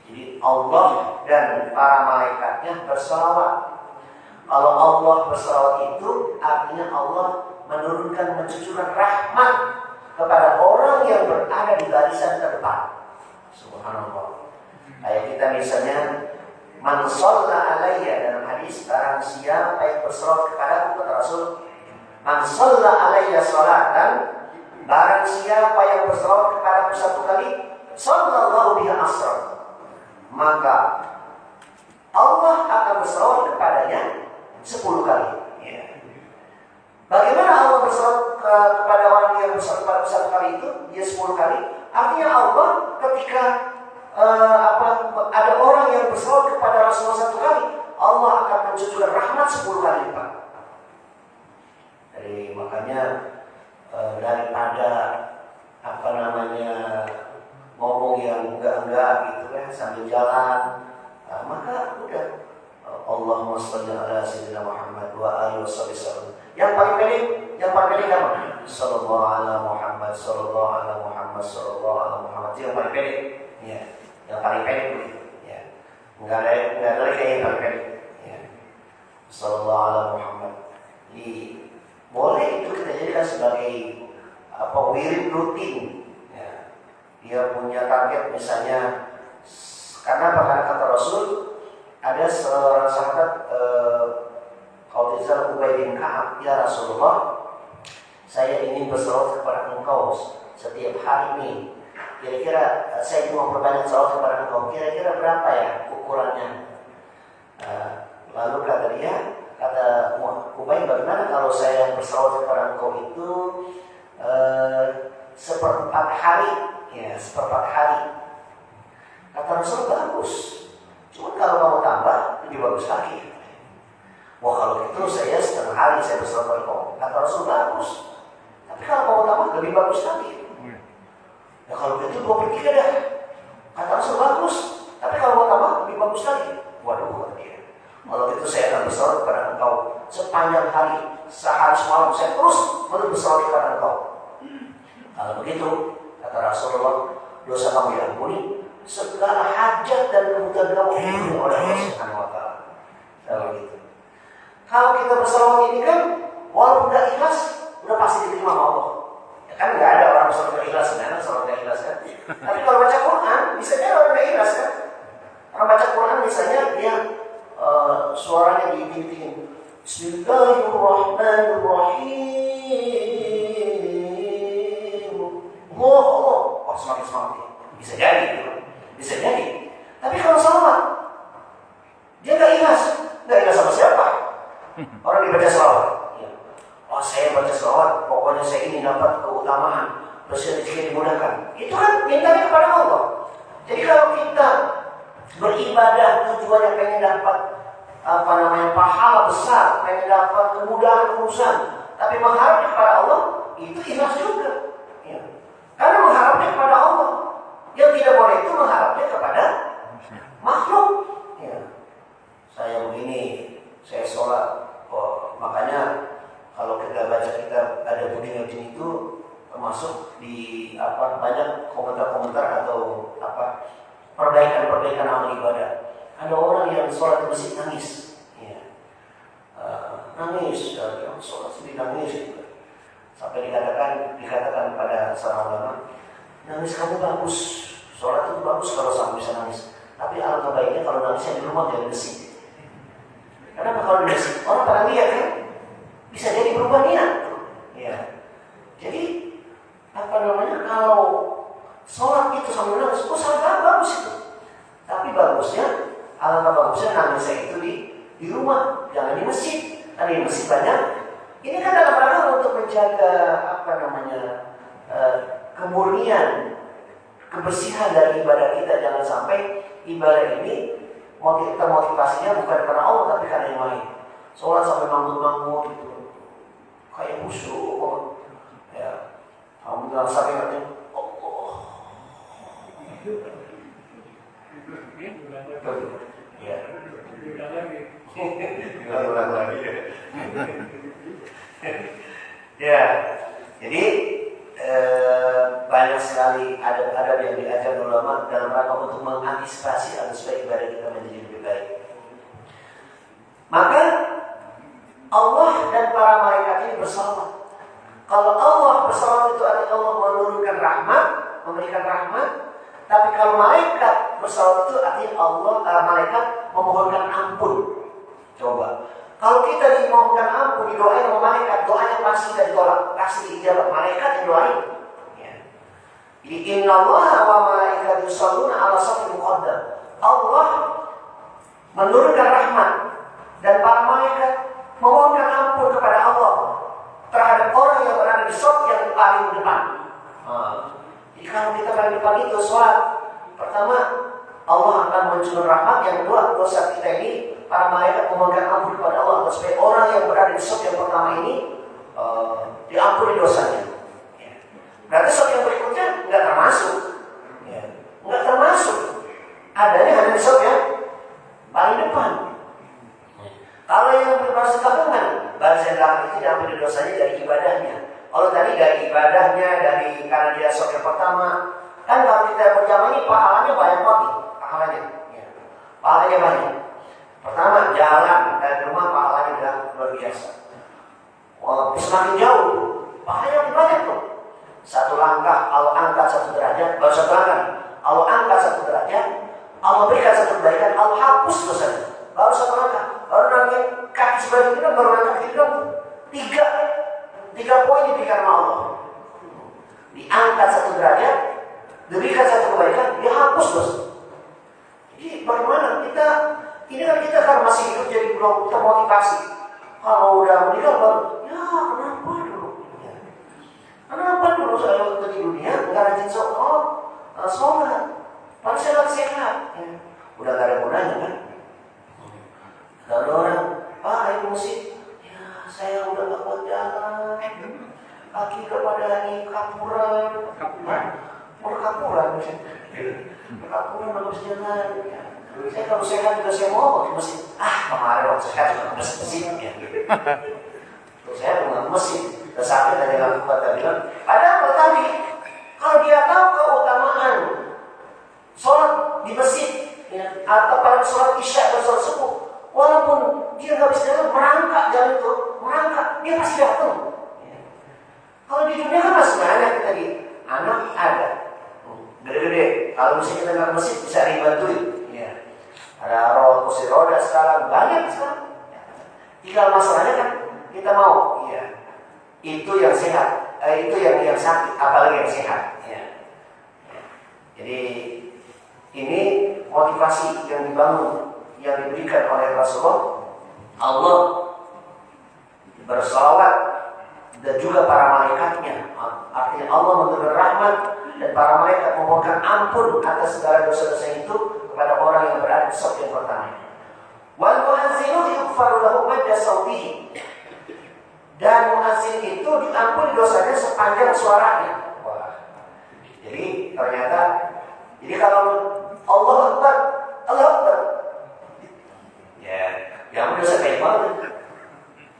Jadi Allah dan para malaikatnya bersalawat. Kalau Allah bersalawat itu artinya Allah menurunkan, mencucurkan rahmat kepada orang yang berada di barisan terdepan. Subhanallah. Kayak kita misalnya Man shalla alayya, dalam hadis, barang siapa yang bersolawat kepadaku, kata Rasul, man shalla alayya sholatan, barang siapa yang bersolawat kepadaku satu kali, sallallahu biha asra, maka Allah akan bersolawat kepadanya 10 kali. Ya. Bagaimana Allah bersolawat kepada orang yang bersolawat kepada satu kali itu? Dia 10 kali. Artinya Allah ketika ada orang yang bersolawat kepada Rasulullah satu kali, Allah akan mencucurkan rahmat 10 kali lipat. Jadi makanya daripada ngomong yang enggak gitu kan sambil jalan, maka udah Allahumma shalli ala sayyidina Muhammad wa alihi wasallam. Yang paling pendek apa? Sallallahu ala Muhammad, sallallahu ala Muhammad, sallallahu ala Muhammad. Itu yang paling pendek. Ya. Yang paling pendek begitu. Ya. Enggak ada kayak yang paling pendek. Ya. Sallallahu ala Muhammad. Jadi boleh itu kita jadikan sebagai wirid rutin. Ya. Dia punya target misalnya, karena kata Rasul, ada seorang sahabat Qautizal Ubay bin Ka'ab, ya Rasulullah, saya ingin bersolawat kepada engkau setiap hari ini. Kira-kira saya ingin memperbanyak salawat kepada engkau. Kira-kira berapa ya ukurannya? Lalu kata Ubay, bagaimana kalau saya bersolawat kepada engkau itu seperempat hari? Ya, seperempat hari. Kata Rasul, bagus. Cuma kalau kamu tambah, lebih bagus lagi. Wah, kalau gitu saya setengah hari saya bersolawat kepada engkau. Kata Rasul, bagus. Tapi kalau kamu tambah, lebih bagus lagi. Ya kalau gitu 2/3 dah. Kata Rasul, bagus. Tapi kalau mau tambah, lebih bagus lagi. Waduh, kata dia. Kalau gitu saya akan bersolawat kepada engkau sepanjang hari, sehari semalam saya terus bersolawat kepada engkau. Kalau begitu, kata Rasulullah, dosa kamu diampuni, segala hajat dan kebutuhan kamu dipenuhi oleh Allah Subhanahu wa taala. Kalau gitu. Kalau kita bersolawat ini kan, walaupun tidak ikhlas, udah pasti diterima sama Allah. Ya kan nggak ada orang bersolawat tidak ikhlas, sebenarnya solawat tidak ikhlas kan. Tapi kalau baca Quran, bisa jadi orang tidak ikhlas kan. Orang baca Quran misalnya dia suaranya ditinggiin, Bismillahirrahmanirrahim. Oh, semakin semangat. Bisa jadi, bisa jadi. Tapi kalau salawat, dia nggak ikhlas sama siapa? Orang dibaca selawat. Ya. Oh, saya baca selawat, pokoknya saya ini dapat keutamaan, rezeki dimudahkan. Itu kan mintanya kepada Allah. Jadi kalau kita beribadah tujuannya pengen dapat pahala besar, pengen dapat kemudahan urusan, tapi mengharapnya kepada Allah, itu ikhlas juga. Ya. Karena mengharapnya kepada Allah. Yang tidak boleh itu mengharapnya kepada makhluk. Ya. Saya begini, saya sholat. Makanya kalau kita baca kitab ada Budin itu termasuk di banyak komentar-komentar atau perbaikan amal ibadah. Ada orang yang sholat di masjid nangis, ya. Nangis, yang sholat sedih nangis, gitu. Sampai dikatakan pada seorang ulama, nangis kamu bagus, sholat itu bagus kalau sampai bisa nangis. Tapi alangkah baiknya kalau nangisnya di rumah jangan di masjid. Karena kalau di masjid orang pada lihat kan, bisa jadi berubah niat. Ya. Jadi kalau sholat itu sambil nangis, sangat bagus itu. Tapi bagusnya, alangkah bagusnya nangisnya itu di rumah, jangan di masjid. Karena di masjid banyak. Ini kan dalam rangka untuk menjaga kemurnian, kebersihan dari ibadah kita. Jangan sampai ibadah ini motivasinya bukan karena Allah tapi karena yang lain. Sholat sampai ngangut-ngangut gitu, kayak musuh. Ya, kamu jangan sampai ngerti. Ya. Ulang lagi. Ya, jadi banyak sekali adab-adab yang diajar ulama dalam rangka untuk mengantisipasi agar supaya ibadah kita menjadi lebih baik. Maka Allah dan para malaikat ini bersalawat. Kalau Allah bersalawat itu artinya Allah menurunkan rahmat, memberikan rahmat. Tapi kalau malaikat bersalawat itu artinya malaikat memohonkan ampun. Coba, kalau kita dimohonkan ampun, didoain sama malaikat, doanya pasti tidak ditolak, pasti dijawab. Malaikat yang doain. Ya. Jadi innallaha wa malaikatahu yusholluna 'ala safil muqaddam. Allah menurunkan rahmat dan para malaikat memohonkan ampun kepada Allah terhadap orang yang berada di shaf yang paling depan. Jadi kalau kita paling depan itu sholat, pertama Allah akan mencurahkan rahmat, yang kedua dosa kita ini para malaikat memohonkan ampun kepada Allah supaya orang yang berada di shaf yang pertama ini diampuni dosanya. Berarti shaf yang berikutnya nggak termasuk, nggak termasuk. Adanya hanya di shaf yang paling depan. Kalau yang berbaris belakangan, baris yang belakang itu diampuni dosanya dari ibadahnya. Kalau tadi dari ibadahnya, dari karena dia shaf yang pertama, kan kalau kita berjamaah ini pahalanya banyak banget, pahalanya banyak. Pertama jalan dari rumah pahalanya udah luar biasa. Semakin jauh pahalanya lebih banyak tuh. Satu langkah Allah angkat satu derajat, baru satu langkah Allah angkat satu derajat, Allah berikan satu kebaikan, Allah hapus dosanya. Baru satu langkah, baru nanti kaki sebelah kiri, baru nanti kiri, tiga poin diberikan sama Allah. Diangkat satu derajat, diberikan satu kebaikan, dihapus dosa. Jadi bagaimana kita, ini kan kita kan masih hidup jadi belum termotivasi. Kalau udah meninggal baru, ya kenapa dulu? Kenapa dulu saya waktu di dunia nggak rajin sholat, padahal sehat, udah nggak ada gunanya kan? Lalu orang, Pak, ayo musik, ya saya udah nggak kuat jalan, kaki kepada ini kapuran, kapuran belum bisa jalan. Saya kalau sehat juga saya mau ke masjid. Kemarin waktu sehat juga ke masjid. Terus saya mau ke masjid, sakit dan dengan kuat tadi bilang. Padahal tadi, kalau dia tahu keutamaan sholat di masjid, atau pada sholat isya dan sholat subuh, walaupun dia nggak bisa jalan, merangkak jalan itu, dia pasti datang. Kalau di dunia kan masih banyak tadi, anak ada, gede-gede. Kalau misalnya kita nggak ke masjid bisa dibantuin. Ada kursi roda sekarang banyak sekarang. Tinggal masalahnya kan kita mau, itu yang sehat, itu yang sakit, apalagi yang sehat. Jadi ini motivasi yang dibangun, yang diberikan oleh Rasulullah. Allah bersalawat dan juga para malaikatnya. Artinya Allah memberikan rahmat dan para malaikat memohonkan ampun atas segala dosa-dosa itu kepada orang yang berada di shaf yang pertama. Wal muazzinu yughfaru lahu madda sautihi. Dan muazzin itu diampuni dosanya sepanjang suaranya. Jadi ternyata, kalau Allah Akbar, yang dosa kayak banget.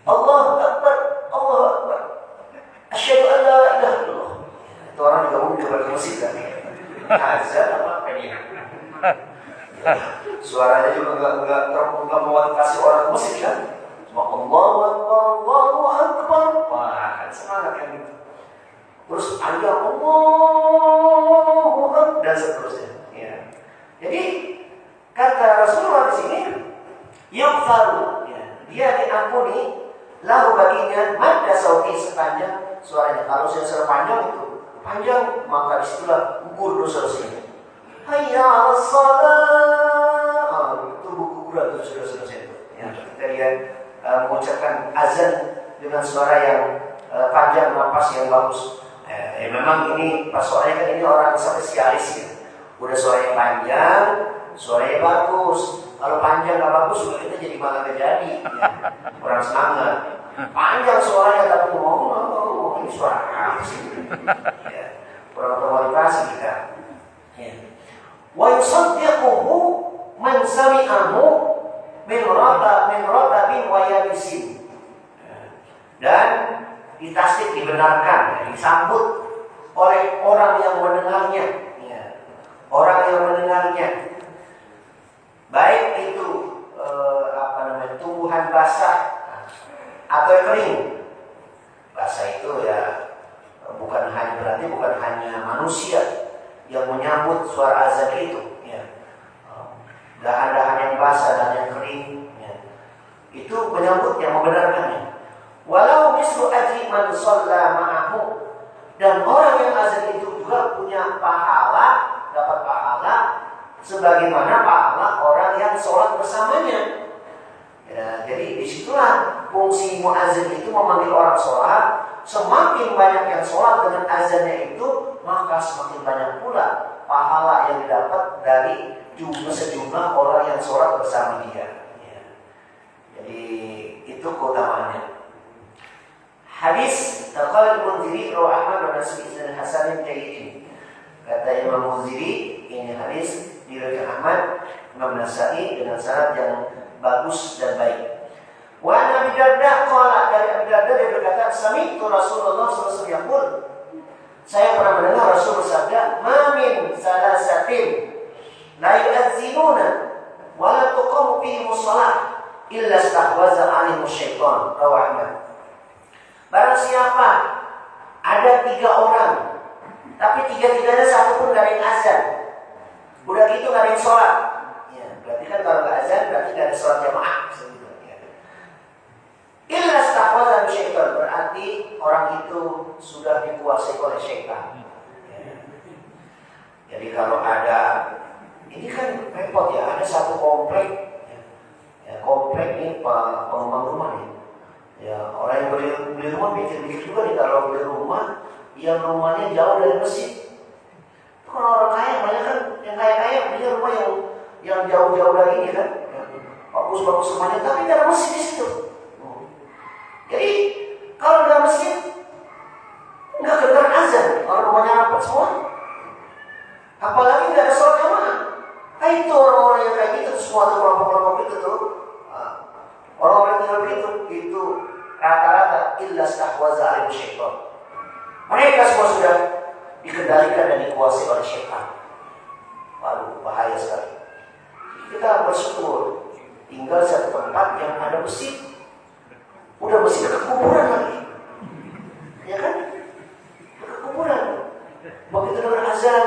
Allah Akbar. Asyhadu an la ilaha illallah. Itu orang juga mungkin kepada musik kan. Azan apa ini? Suaranya juga nggak memotivasi orang musik kan? Cuma Allahu Akbar. Wah, kan semangat kan gitu. Terus ada Allahu Akbar dan seterusnya. Jadi kata Rasulullah di sini, yughfaru, dia diampuni lahu baginya madda sauti sepanjang suaranya. Kalau sudah panjang itu panjang, maka disitulah gugur dosa-dosanya. Hayya 'alas shalah. Itu buku berat itu sudah itu. Kita lihat mengucapkan azan dengan suara yang panjang, napas yang bagus. Memang ini soalnya kan ini orang spesialis ya. Udah suaranya panjang, suaranya bagus. Kalau panjang nggak bagus, juga kita jadi malah nggak jadi. Orang semangat. Panjang suaranya tapi ngomong ini suara apa sih? Kurang termotivasi kita. Wa yusaddiquhu man sami'ahu min ratabin wa yabisin. Dan ditasdik, dibenarkan, disambut oleh orang yang mendengarnya. Orang yang mendengarnya, baik itu tumbuhan basah atau kering. Basah itu bukan hanya manusia yang menyambut suara azan itu, dahan-dahan yang basah dan yang kering, ya. Itu penyambutnya, membenarkannya. Walau mislu ajri man shalla ma'ahu, dan orang yang azan itu juga punya pahala, dapat pahala sebagaimana pahala orang yang sholat bersamanya. Ya, jadi disitulah fungsi muazin itu memanggil orang sholat. Semakin banyak yang sholat dengan azannya itu, maka semakin banyak pula pahala yang didapat dari sejumlah orang yang sholat bersama dia. Ya. Jadi itu keutamaannya. Hadis Qala Al-Munziri rawahu Ahmad wa Nasai dan Hasan Jayyid. Kata Imam Munziri, ini hadis diriwayatkan Ahmad, Imam Nasai dengan sanad yang bagus dan baik. Wa Nabi Darda qala, dari Abi Darda dia berkata, sami'tu Rasulullah sallallahu alaihi wasallam, saya pernah mendengar Rasul bersabda, ma min salasatin la yu'adzinuna wa la tuqamu fihim shalah illa istahwaza 'alaihim syaitan. Rawahu Ahmad. Barang siapa ada 3 orang, tapi 3-tiganya satu pun gak ada yang azan, udah gitu gak ada yang sholat, ya, berarti kan kalau gak azan berarti gak ada sholat jamaah. Illa stahwaza syaitan, berarti orang itu sudah dikuasai oleh syaitan. Ya. Jadi kalau ada, ini kan repot ya, ada satu komplek, ya, komplek ini pengembang rumah nih. Ya, orang yang beli rumah mikir-mikir juga nih, kalau beli rumah yang rumahnya jauh dari masjid. Itu kan orang kaya, banyak kan yang kaya-kaya beli rumah yang jauh-jauh dari ini kan, bagus-bagus rumahnya, tapi tidak ada masjid di situ. Jadi kalau nggak masjid, nggak kedengaran azan, orang rumahnya rapat semua. Apalagi nggak ada sholat jamaah. Itu orang-orang yang kayak gitu, semua tuh kelompok-kelompok itu tuh, orang-orang yang begitu itu rata-rata illa stahwaza 'alaihim syaitan. Mereka semua sudah dikendalikan dan dikuasai oleh syaitan. Waduh, bahaya sekali. Kita bersyukur tinggal satu tempat yang ada masjid. Udah mesti ke kuburan lagi, ya kan? Ke kuburan. Begitu dengar azan,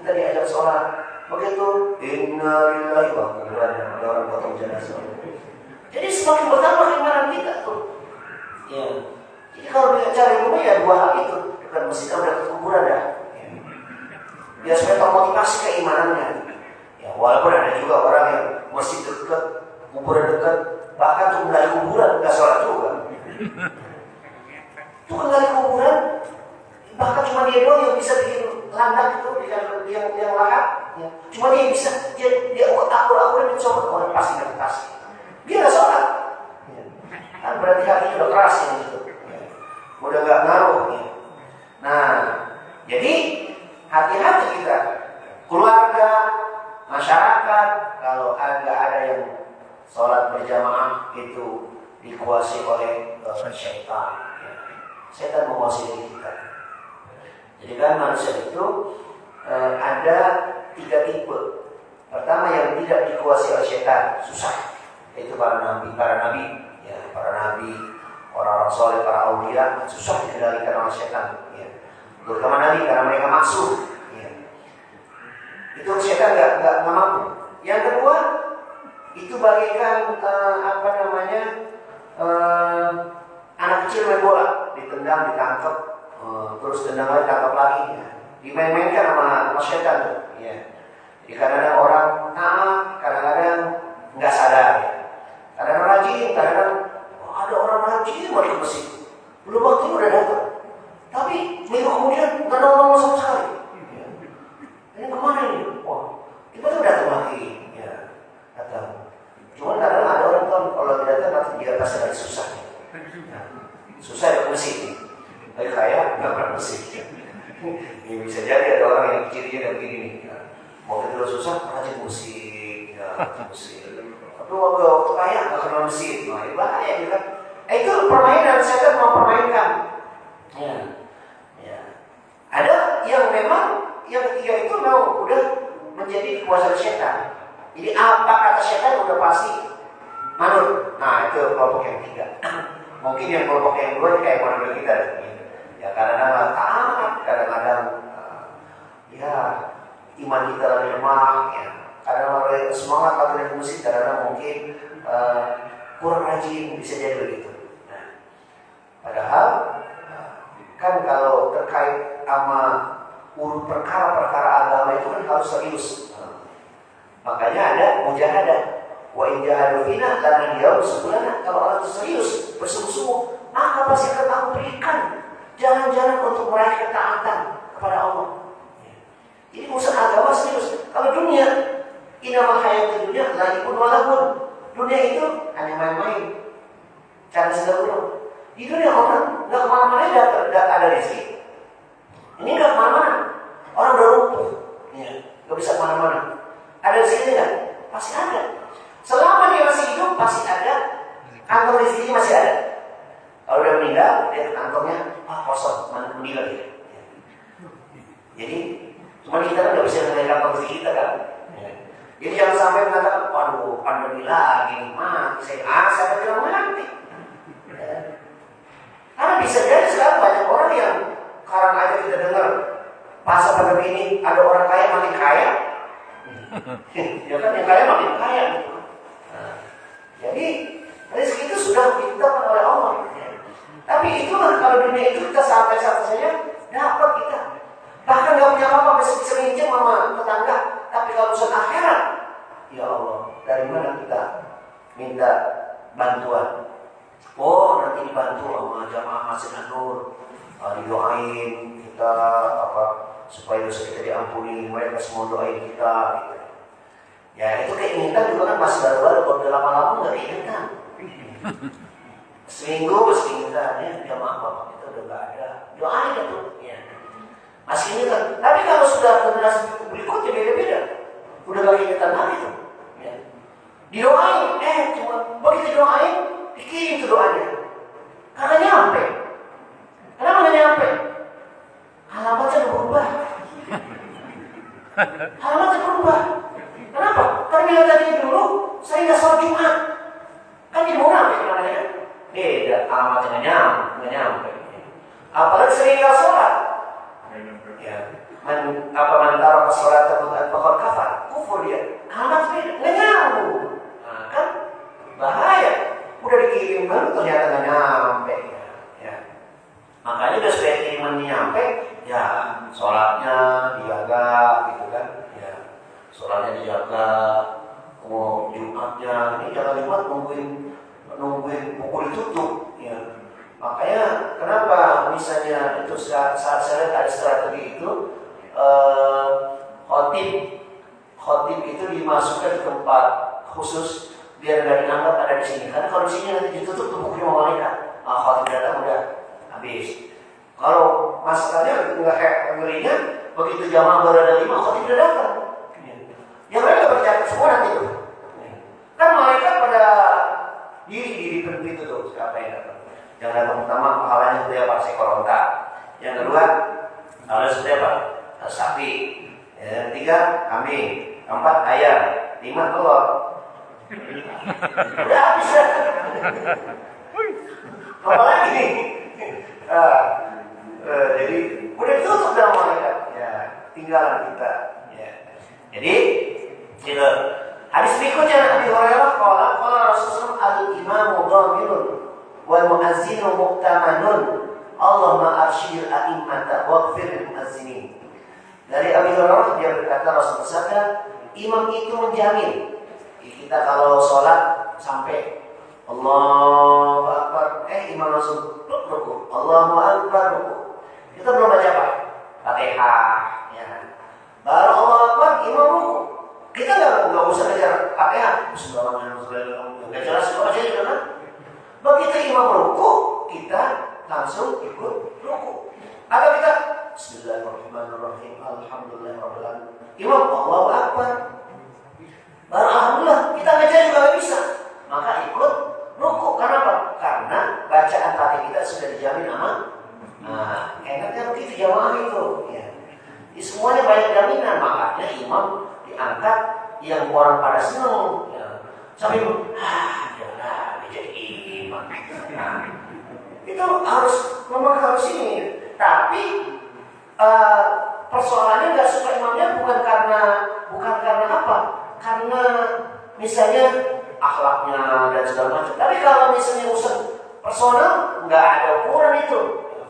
kita diajak sholat. Begitu, innalillahi wa inna ilaihi raji'un, ada orang potong jenazah. Jadi semakin bertambah keimanan kita tuh. Ya. Jadi kalau kita cari rumah ya 2 hal itu, dekat masjid atau dekat kuburan ya. Ya supaya termotivasi keimanannya. Ya walaupun ada juga orang yang masjid dekat, kuburan dekat, bahkan tuh menggali kuburan nggak sholat juga. Tuh menggali kuburan, bahkan cuma dia doang yang bisa bikin landak itu, yang lahat. Ya. Cuma dia yang bisa, dia akur-akurin mencoba orang pasti nggak kasih. Dia nggak sholat. Ya. Kan berarti hatinya udah keras yang itu. Ya. Udah nggak ngaruh. Ya. Nah, jadi hati-hati kita, keluarga, masyarakat, kalau ada yang sholat berjamaah itu dikuasai oleh syaitan. Ya. Syaitan menguasai diri kita. Jadi kan manusia itu ada 3 tipe. Pertama yang tidak dikuasai oleh syaitan, susah. Itu para nabi, ya, para nabi, orang-orang soleh, para aulia, susah dikendalikan oleh syaitan. Ya. Terutama nabi karena mereka maksud. Ya. Itu syaitan nggak mampu. Yang kedua, itu bagaikan anak kecil main bola, ditendang, ditangkap, terus tendang lagi, tangkap lagi, ya. Dimain-mainkan sama syaitan tuh. Ya. Jadi kadang-kadang orang taat, kadang-kadang nggak sadar. Ya. Kadang-kadang rajin, kadang-kadang ada orang rajin mau ke masjid, belum waktu udah datang, tapi minggu kemudian nggak nongol sama sekali. Ya. Ini kemana ini? Wah, tiba-tiba datang lagi, ya, datang. Cuman kadang-kadang ada orang kan kalau dia datang nanti dia pasti lagi susah. Ya. Susah ya ke masjid, lagi kaya nggak pernah masjid. Ini bisa jadi ada orang yang cirinya kayak begini nih. Ya. Mau kita susah, rajin musik, ya, musik. Tapi waktu kaya nggak kenal masjid, nah, bahaya ya kan? Itu permainan, setan mau permainkan. Ya. Ya. Ada yang memang yang ketiga itu memang udah menjadi kuasa setan. Jadi apa kata setan udah pasti manut. Nah itu kelompok yang 3. Mungkin yang kelompok yang 2 kayak model kita. Ya kadang-kadang taat, kadang-kadang ya iman kita lebih lemah. Ya. Karena orang semangat atau dari musik karena mungkin kurang rajin, bisa jadi begitu. Nah, padahal kan kalau terkait sama urut perkara-perkara agama itu kan harus serius. Makanya ada mujahadah. Wa in jahadu fina lana diyaum sebulana. Kalau orang itu serius, bersungguh-sungguh, maka pasti akan aku berikan jalan-jalan untuk meraih ketaatan kepada Allah. Ini urusan agama serius. Kalau dunia, inama hayat dunia lahipun walahun. Dunia itu hanya main-main, cara sedang. Di dunia orang nggak kemana-mana ada rezeki. Ini nggak kemana-mana. Orang udah lumpuh, nggak bisa kemana-mana. Ada rezeki nggak? Pasti ada. Selama dia masih hidup pasti ada. Kantong rezekinya masih ada. Kalau udah meninggal, dia kantongnya kosong, meninggal dia. Jadi cuma kita kan nggak bisa melihat kantong rezeki kita kan. Jadi jangan sampai mengatakan, waduh, pandemi lagi, mati saya bilang mati. Karena bisa jadi sekarang banyak orang yang sekarang aja kita dengar masa pandemi ini ada orang kaya makin kaya. Ya kan, yang kaya makin kaya gitu. Jadi rezeki itu sudah ditentukan oleh Allah. Tapi itulah kalau dunia itu kita sampai saja dapat kita. Bahkan nggak punya apa-apa bisa minjem sama tetangga. Tapi kalau urusan akhirat, ya Allah, dari mana kita minta bantuan? Oh, nanti dibantu sama jamaah Masjid An-Nur, didoain kita supaya dosa kita diampuni, mereka semua doain kita. Gitu. Ya itu keinginan juga kan masih baru-baru, kalau udah lama-lama nggak keinginan. Seminggu ya jamaah bapak kita udah nggak ada, doain itu. Ya. Masih ini kan, tapi kalau sudah generasi berikutnya beda-beda, udah gak keingetan lagi tuh. Ya. Didoain, cuma begitu doain, dikirim tuh doanya. Karena nyampe. Kenapa nggak nyampe? Alamatnya udah berubah. Alamatnya berubah. Kenapa? Karena tadi dulu saya nggak sholat Jumat. Kan jadi munafik namanya. Beda, alamatnya nggak nyampe. Apalagi sering nggak sholat. Ya, mentara sholat atau kafir, kufur dia. Alamat beda, nggak nyambung. Nah, kan bahaya. Udah dikirimkan ternyata nggak nyampe. Ya. Makanya udah supaya kiriman nyampe, ya sholatnya dijaga, gitu kan? Ya, sholatnya dijaga. Mau Jumatnya, ini jangan Jumat nungguin pukul ditutup. Ya. Makanya kenapa misalnya itu saat saya lihat ada strategi itu khotib itu dimasukkan ke tempat khusus biar nggak dianggap ada di sini. Karena kalau di sini nanti ditutup tuh bukunya sama malaikat. Khotib datang udah habis. Kalau masalahnya nggak kayak ngerinya, begitu jamaah baru ada 5, khotib udah datang. Ya mereka berjalan semua nanti tuh. Kan malaikat pada diri pintu tuh siapa yang datang. Yang datang pertama pahalanya seperti apa? Seekor onta. Yang kedua pahalanya seperti apa? Sapi. Yang ketiga kambing. Keempat ayam. 5 telur. Udah habis ya. Apa lagi? Jadi udah ditutup sama malaikat. Ya, tinggalan kita. Ya. Jadi gitu. Hadis berikutnya Abi Hurairah qala Rasulullah al-imamu dhamirun wal muazzinu muqtamanun Allahumma arsyidil a'immata waghfir lil muazzinin. Dari Abi Hurairah dia berkata Rasulullah imam itu menjamin kita kalau sholat sampai Allahu Akbar imam langsung ruku Allahu Akbar ruku kita belum baca apa? Fatihah ya. Baru Allahu Akbar imam ruku kita nggak usah kejar Fatihah Bismillahirrahmanirrahim nggak jelas itu aja gitu kan. Begitu imam ruku kita langsung ikut ruku. Atau kita Bismillahirrahmanirrahim Alhamdulillahirabbil alamin. Imam Allahu Akbar. Baru alhamdulillah kita baca juga nggak bisa. Maka ikut ruku. Kenapa? Karena bacaan Fatihah kita sudah dijamin sama. Enaknya begitu jamaah itu. Ya. Semuanya banyak jaminan. Makanya imam diangkat yang orang pada senang. Ya. Sampai jangan jadi imam. Itu memang harus ini. Tapi persoalannya nggak suka imamnya bukan karena apa? karena misalnya akhlaknya dan segala macam. Tapi kalau misalnya urusan personal, nggak ada ukuran itu.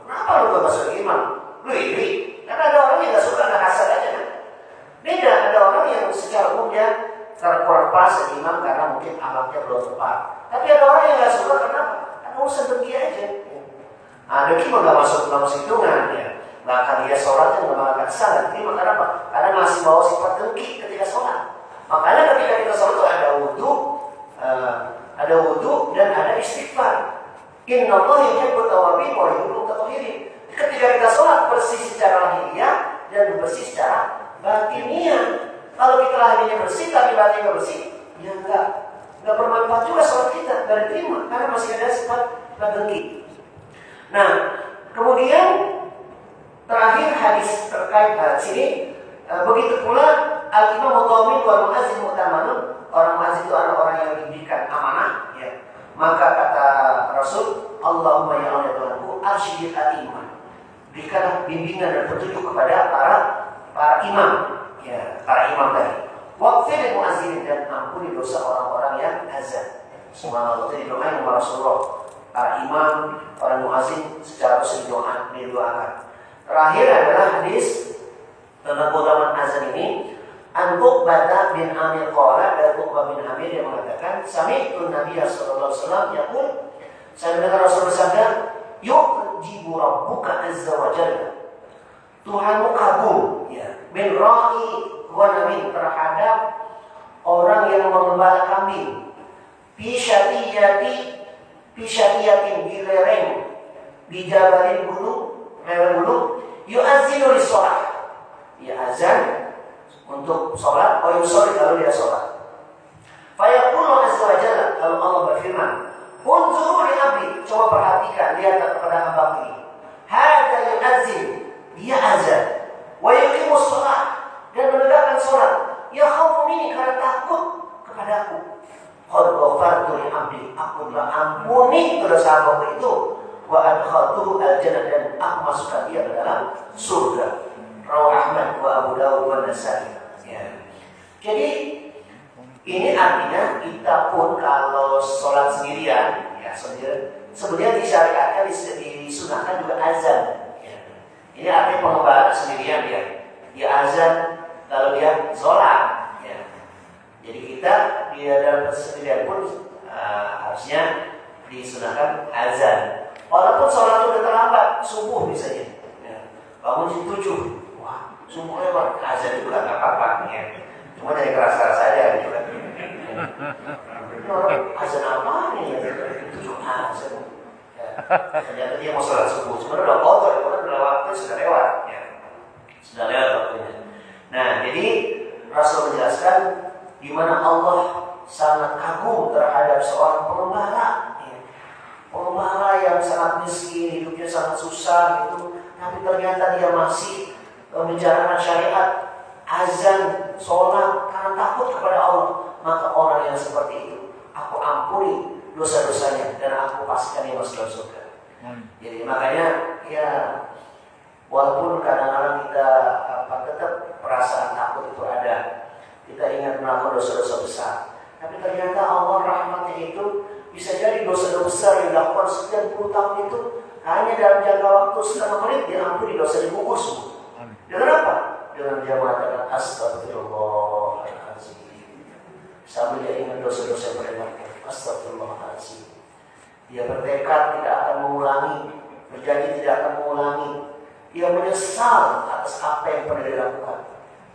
Kenapa lu gak masuk imam? Lu iri. Karena ada orang yang nggak suka, nggak kasar aja kan. Beda, ada orang yang secara umum dia kurang pas jadi imam karena mungkin akhlaknya belum tepat. Tapi ada orang yang nggak suka karena urusan dengki aja. Nah, dengki mah nggak masuk hitungan ya. Nggak akan dia sholatnya nggak akan sah. Dengki mah kenapa? Karena masih bawa sifat dengki ketika sholat. Makanya ketika kita sholat itu ada wudu dan ada istighfar. Innallaha yuhibbut tawwabin wa yuhibbul mutatahhirin. Ketika kita sholat bersih secara lahiriah dan bersih secara batiniah. Kalau kita lahirnya bersih tapi batinnya bersih, ya nggak bermanfaat juga sholat kita, nggak diterima karena masih ada sifat dengki. Nah, kemudian terakhir hadis terkait sini, begitu pula al-imam mudhamin wal muazzin mu'tamanun. Orang muazzin itu adalah orang yang diberikan amanah, ya. Maka kata Rasul, Allahumma ya Allah Tuhanku, arsyidil a'imah. Berikanlah bimbingan dan petunjuk kepada para imam, ya, para imam tadi. Waqfil muazzin dan ampuni dosa orang-orang yang azan. Subhanallah, jadi doain kepada Rasulullah. Para imam, para muazzin secara khusus didoakan. Terakhir adalah hadis tentang keutamaan azan ini. An-Uqbah bin Amir qala, dari Uqbah bin Amir yang mengatakan, sami'tu Nabi sallallahu alaihi wasallam yaqul, saya mendengar Rasul bersabda, yu'jibu rabbuka azza wa jalla. Tuhanmu kagum, ya, min ra'i ghanamin, terhadap orang yang mengembala kambing. Pisyatiyatin di lereng, di jabalin gunung, yu'azzinu lis-shalah. Ya azan untuk sholat, yusholli kalau dia sholat. Fayaqulu azza wa jalla, kalau Allah berfirman, unzuru li abdi, coba perhatikan, lihat kepada hamba ini. Hadza yu'azzin, dia azan, wa yuqimus shalah, dan menegakkan sholat. Ya khaufu minni, karena takut kepadaku. Qad ghafartu li abdi, aku telah ampuni dosa hamba itu. Wa adkhaltuhu al-jannah, dan aku masukkan dia ke dalam surga. Rawah Ahmad wa Abu Dawud wa Nasai. Ya. Jadi ini artinya kita pun kalau sholat sendirian, ya sebenarnya disyariatkan, disunahkan juga azan. Ya. Ini artinya pengembala sendirian dia azan kalau dia sholat. Ya. Jadi kita di dalam sendirian pun harusnya disunahkan azan. Walaupun sholat itu terlambat, subuh misalnya, ya. Bangun jam 7. Subuh lewat, azan juga nggak apa-apa, ya. Cuma dari keras-keras saja gitu kan. Azan apa nih? Itu azan. Ya. Ternyata dia mau sholat subuh, sebenarnya udah kotor, itu kan udah waktu sudah lewat, ya. Sudah lewat waktunya. Nah, jadi Rasul menjelaskan di mana Allah sangat kagum terhadap seorang pengembala, ya. Pengembala yang sangat miskin, hidupnya sangat susah gitu, tapi ternyata dia masih menjalankan syariat, azan, sholat karena takut kepada Allah. Maka orang yang seperti itu aku ampuni dosa-dosanya dan aku pastikan dia masuk dalam surga. Jadi makanya ya walaupun kadang-kadang kita tetap perasaan takut itu ada, kita ingat melakukan dosa-dosa besar, tapi ternyata Allah rahmatnya itu bisa jadi dosa-dosa besar yang dilakukan sekian puluh tahun itu hanya dalam jangka waktu setengah menit diampuni, dosa dikubur semua. Dengan apa? Dengan dia mengatakan astagfirullahaladzim. Sambil dia ingat dosa-dosa yang pernah dilakukan. Astagfirullahaladzim. Dia bertekad tidak akan mengulangi, berjanji tidak akan mengulangi. Dia menyesal atas apa yang pernah dilakukan,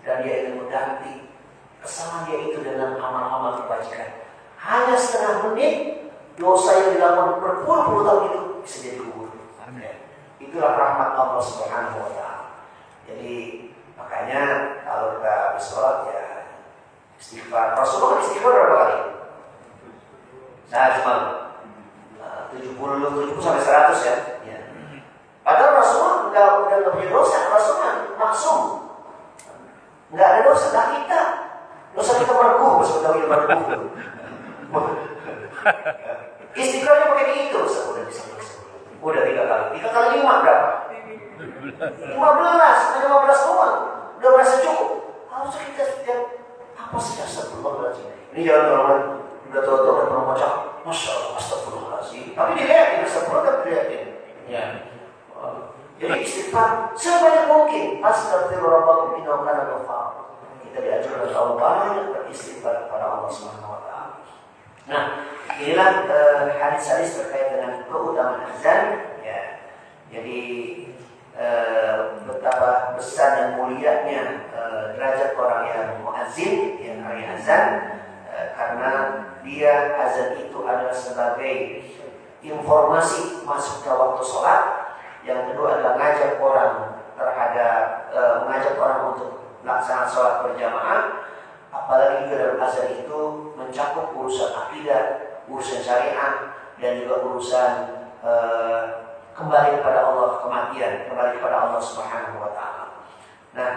dan dia ingin mengganti kesalahan dia itu dengan amal-amal kebajikan. Hanya setengah menit dosa yang dilakukan berpuluh-puluh tahun itu bisa jadi kubur. Itulah rahmat Allah Subhanahu wa Ta'ala. Jadi makanya kalau kita habis sholat ya istighfar. Rasulullah istighfar berapa kali? Nah cuma 70 sampai 100 ya. Ya. Padahal Rasulullah udah nggak punya dosa. Rasulullah maksum, nggak ada dosa. Nah kita dosa kita merkuh, sebetulnya merkuh. Istighfarnya pakai itu. Udah 3 kali. 3 kali 5 berapa? 15 doang, udah merasa cukup. Harusnya kita setiap apa sih astagfirullah Ini jangan orang udah tahu-tahu udah pernah baca, Masya Allah, astagfirullahaladzim. Tapi dilihatin, astagfirullah dilihatin. Ya. Jadi istighfar sebanyak mungkin. Astagfirullah innahu kana ghaffar. Kita diajarkan oleh Allah banyak beristighfar kepada Allah Subhanahu wa taala. Nah, inilah hadis-hadis terkait dengan keutamaan azan. Ya. Jadi betapa besar dan mulianya derajat orang yang muazzin, yang hari azan, karena dia azan itu adalah sebagai informasi masuknya waktu sholat. Yang kedua adalah mengajak orang untuk melaksanakan sholat berjamaah. Apalagi juga dalam azan itu mencakup urusan akidah, urusan syariah, dan juga urusan kembali kepada Allah, kematian, kembali kepada Allah Subhanahu wa taala. Nah,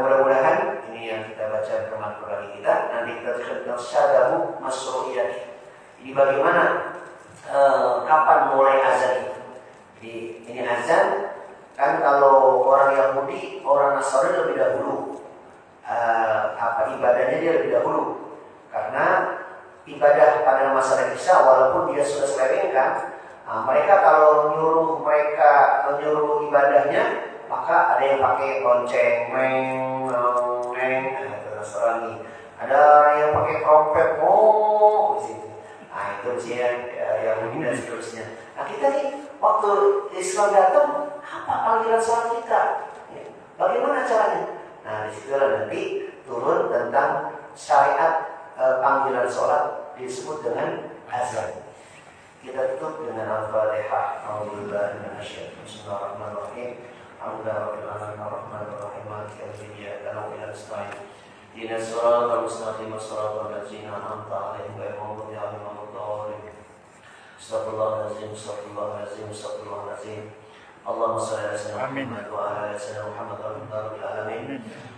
mudah-mudahan ini yang kita baca firman Quran kita, nanti kita tentang syadahu masru'iyati. Ini bagaimana kapan mulai azan itu? Jadi ini azan kan kalau orang Yahudi, orang Nasrani lebih dahulu ibadahnya dia lebih dahulu, karena ibadah pada masa Isa walaupun dia sudah selewengkan, mereka kalau nyuruh ibadahnya, maka ada yang pakai lonceng, Nasrani, ada yang pakai trompet, itu sih Yahudi dan seterusnya. Nah kita nih waktu Islam datang, apa panggilan sholat kita? Bagaimana caranya? Nah disitulah nanti turun tentang syariat panggilan sholat disebut dengan azan. Kita tutup dengan Al-Fatihah. A'udzubillahi minasyaitonir Bismillahirrahmanirrahim. Alhamdulillahirabbil alamin arrahmanir rahim maliki yaumiddin iyyaka na'budu wa iyyaka nasta'in. Ihdinas siratal mustaqim siratal ladzina an'amta 'alaihim ghairil maghdubi 'alaihim waladdallin. Astagfirullahaladzim, astagfirullahaladzim, astagfirullahaladzim. Allahumma shalli ala sayyidina Muhammad wa ala ali sayyidina Muhammad rabbil alamin.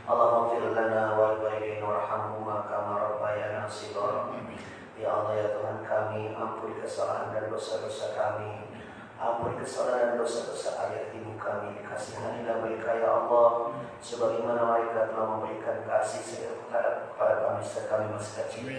Allahumma ighfir lana wa liwalidayna warhamhuma kama rabbayana shighara. Ya Allah ya Tuhan kami, ampuni kesalahan dan dosa-dosa kami. Ampuni kesalahan dan dosa-dosa ayah ibu kami. Kasihanilah mereka ya Allah, sebagaimana mereka telah memberikan kasih kepada kami saat kami masih kecil.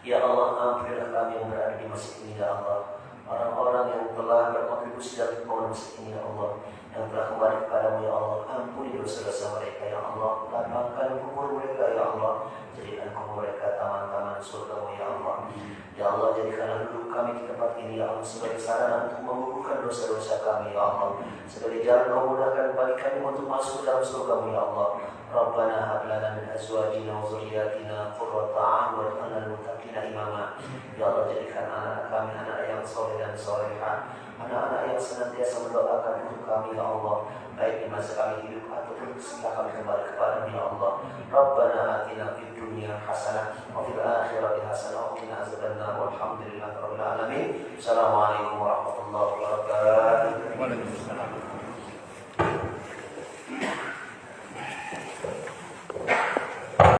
Ya Allah, ampunilah kami yang berada di masjid ini ya Allah. Orang-orang yang telah berkontribusi dalam pembangunan masjid ini ya Allah, yang telah kembali kepadamu ya Allah, ampuni dosa-dosa mereka ya Allah. Lapangkan kubur mereka ya Allah, jadikan kubur mereka taman-taman surgamu ya Allah. Ya Allah, jadikanlah duduk kami di tempat ini ya Allah sebagai sarana untuk menggugurkan dosa-dosa kami ya Allah, sebagai jalan memudahkan bagi kami untuk masuk dalam surgamu ya Allah. Rabbana hab lana min azwajina wa dzurriyyatina qurrata a'yun waj'alna lil muttaqina imama. Ya Allah, jadikan anak-anak kami anak yang saleh dan salehah, anak-anak yang senantiasa mendoakan untuk kami ya Allah, baik di masa kami hidup ataupun setelah kami kembali kepadamu ya Allah. Rabbana atina fid dunya hasanah wa fil akhirati hasanah wa qina azabannar. Walhamdulillahirabbil alamin. Assalamualaikum warahmatullahi wabarakatuh.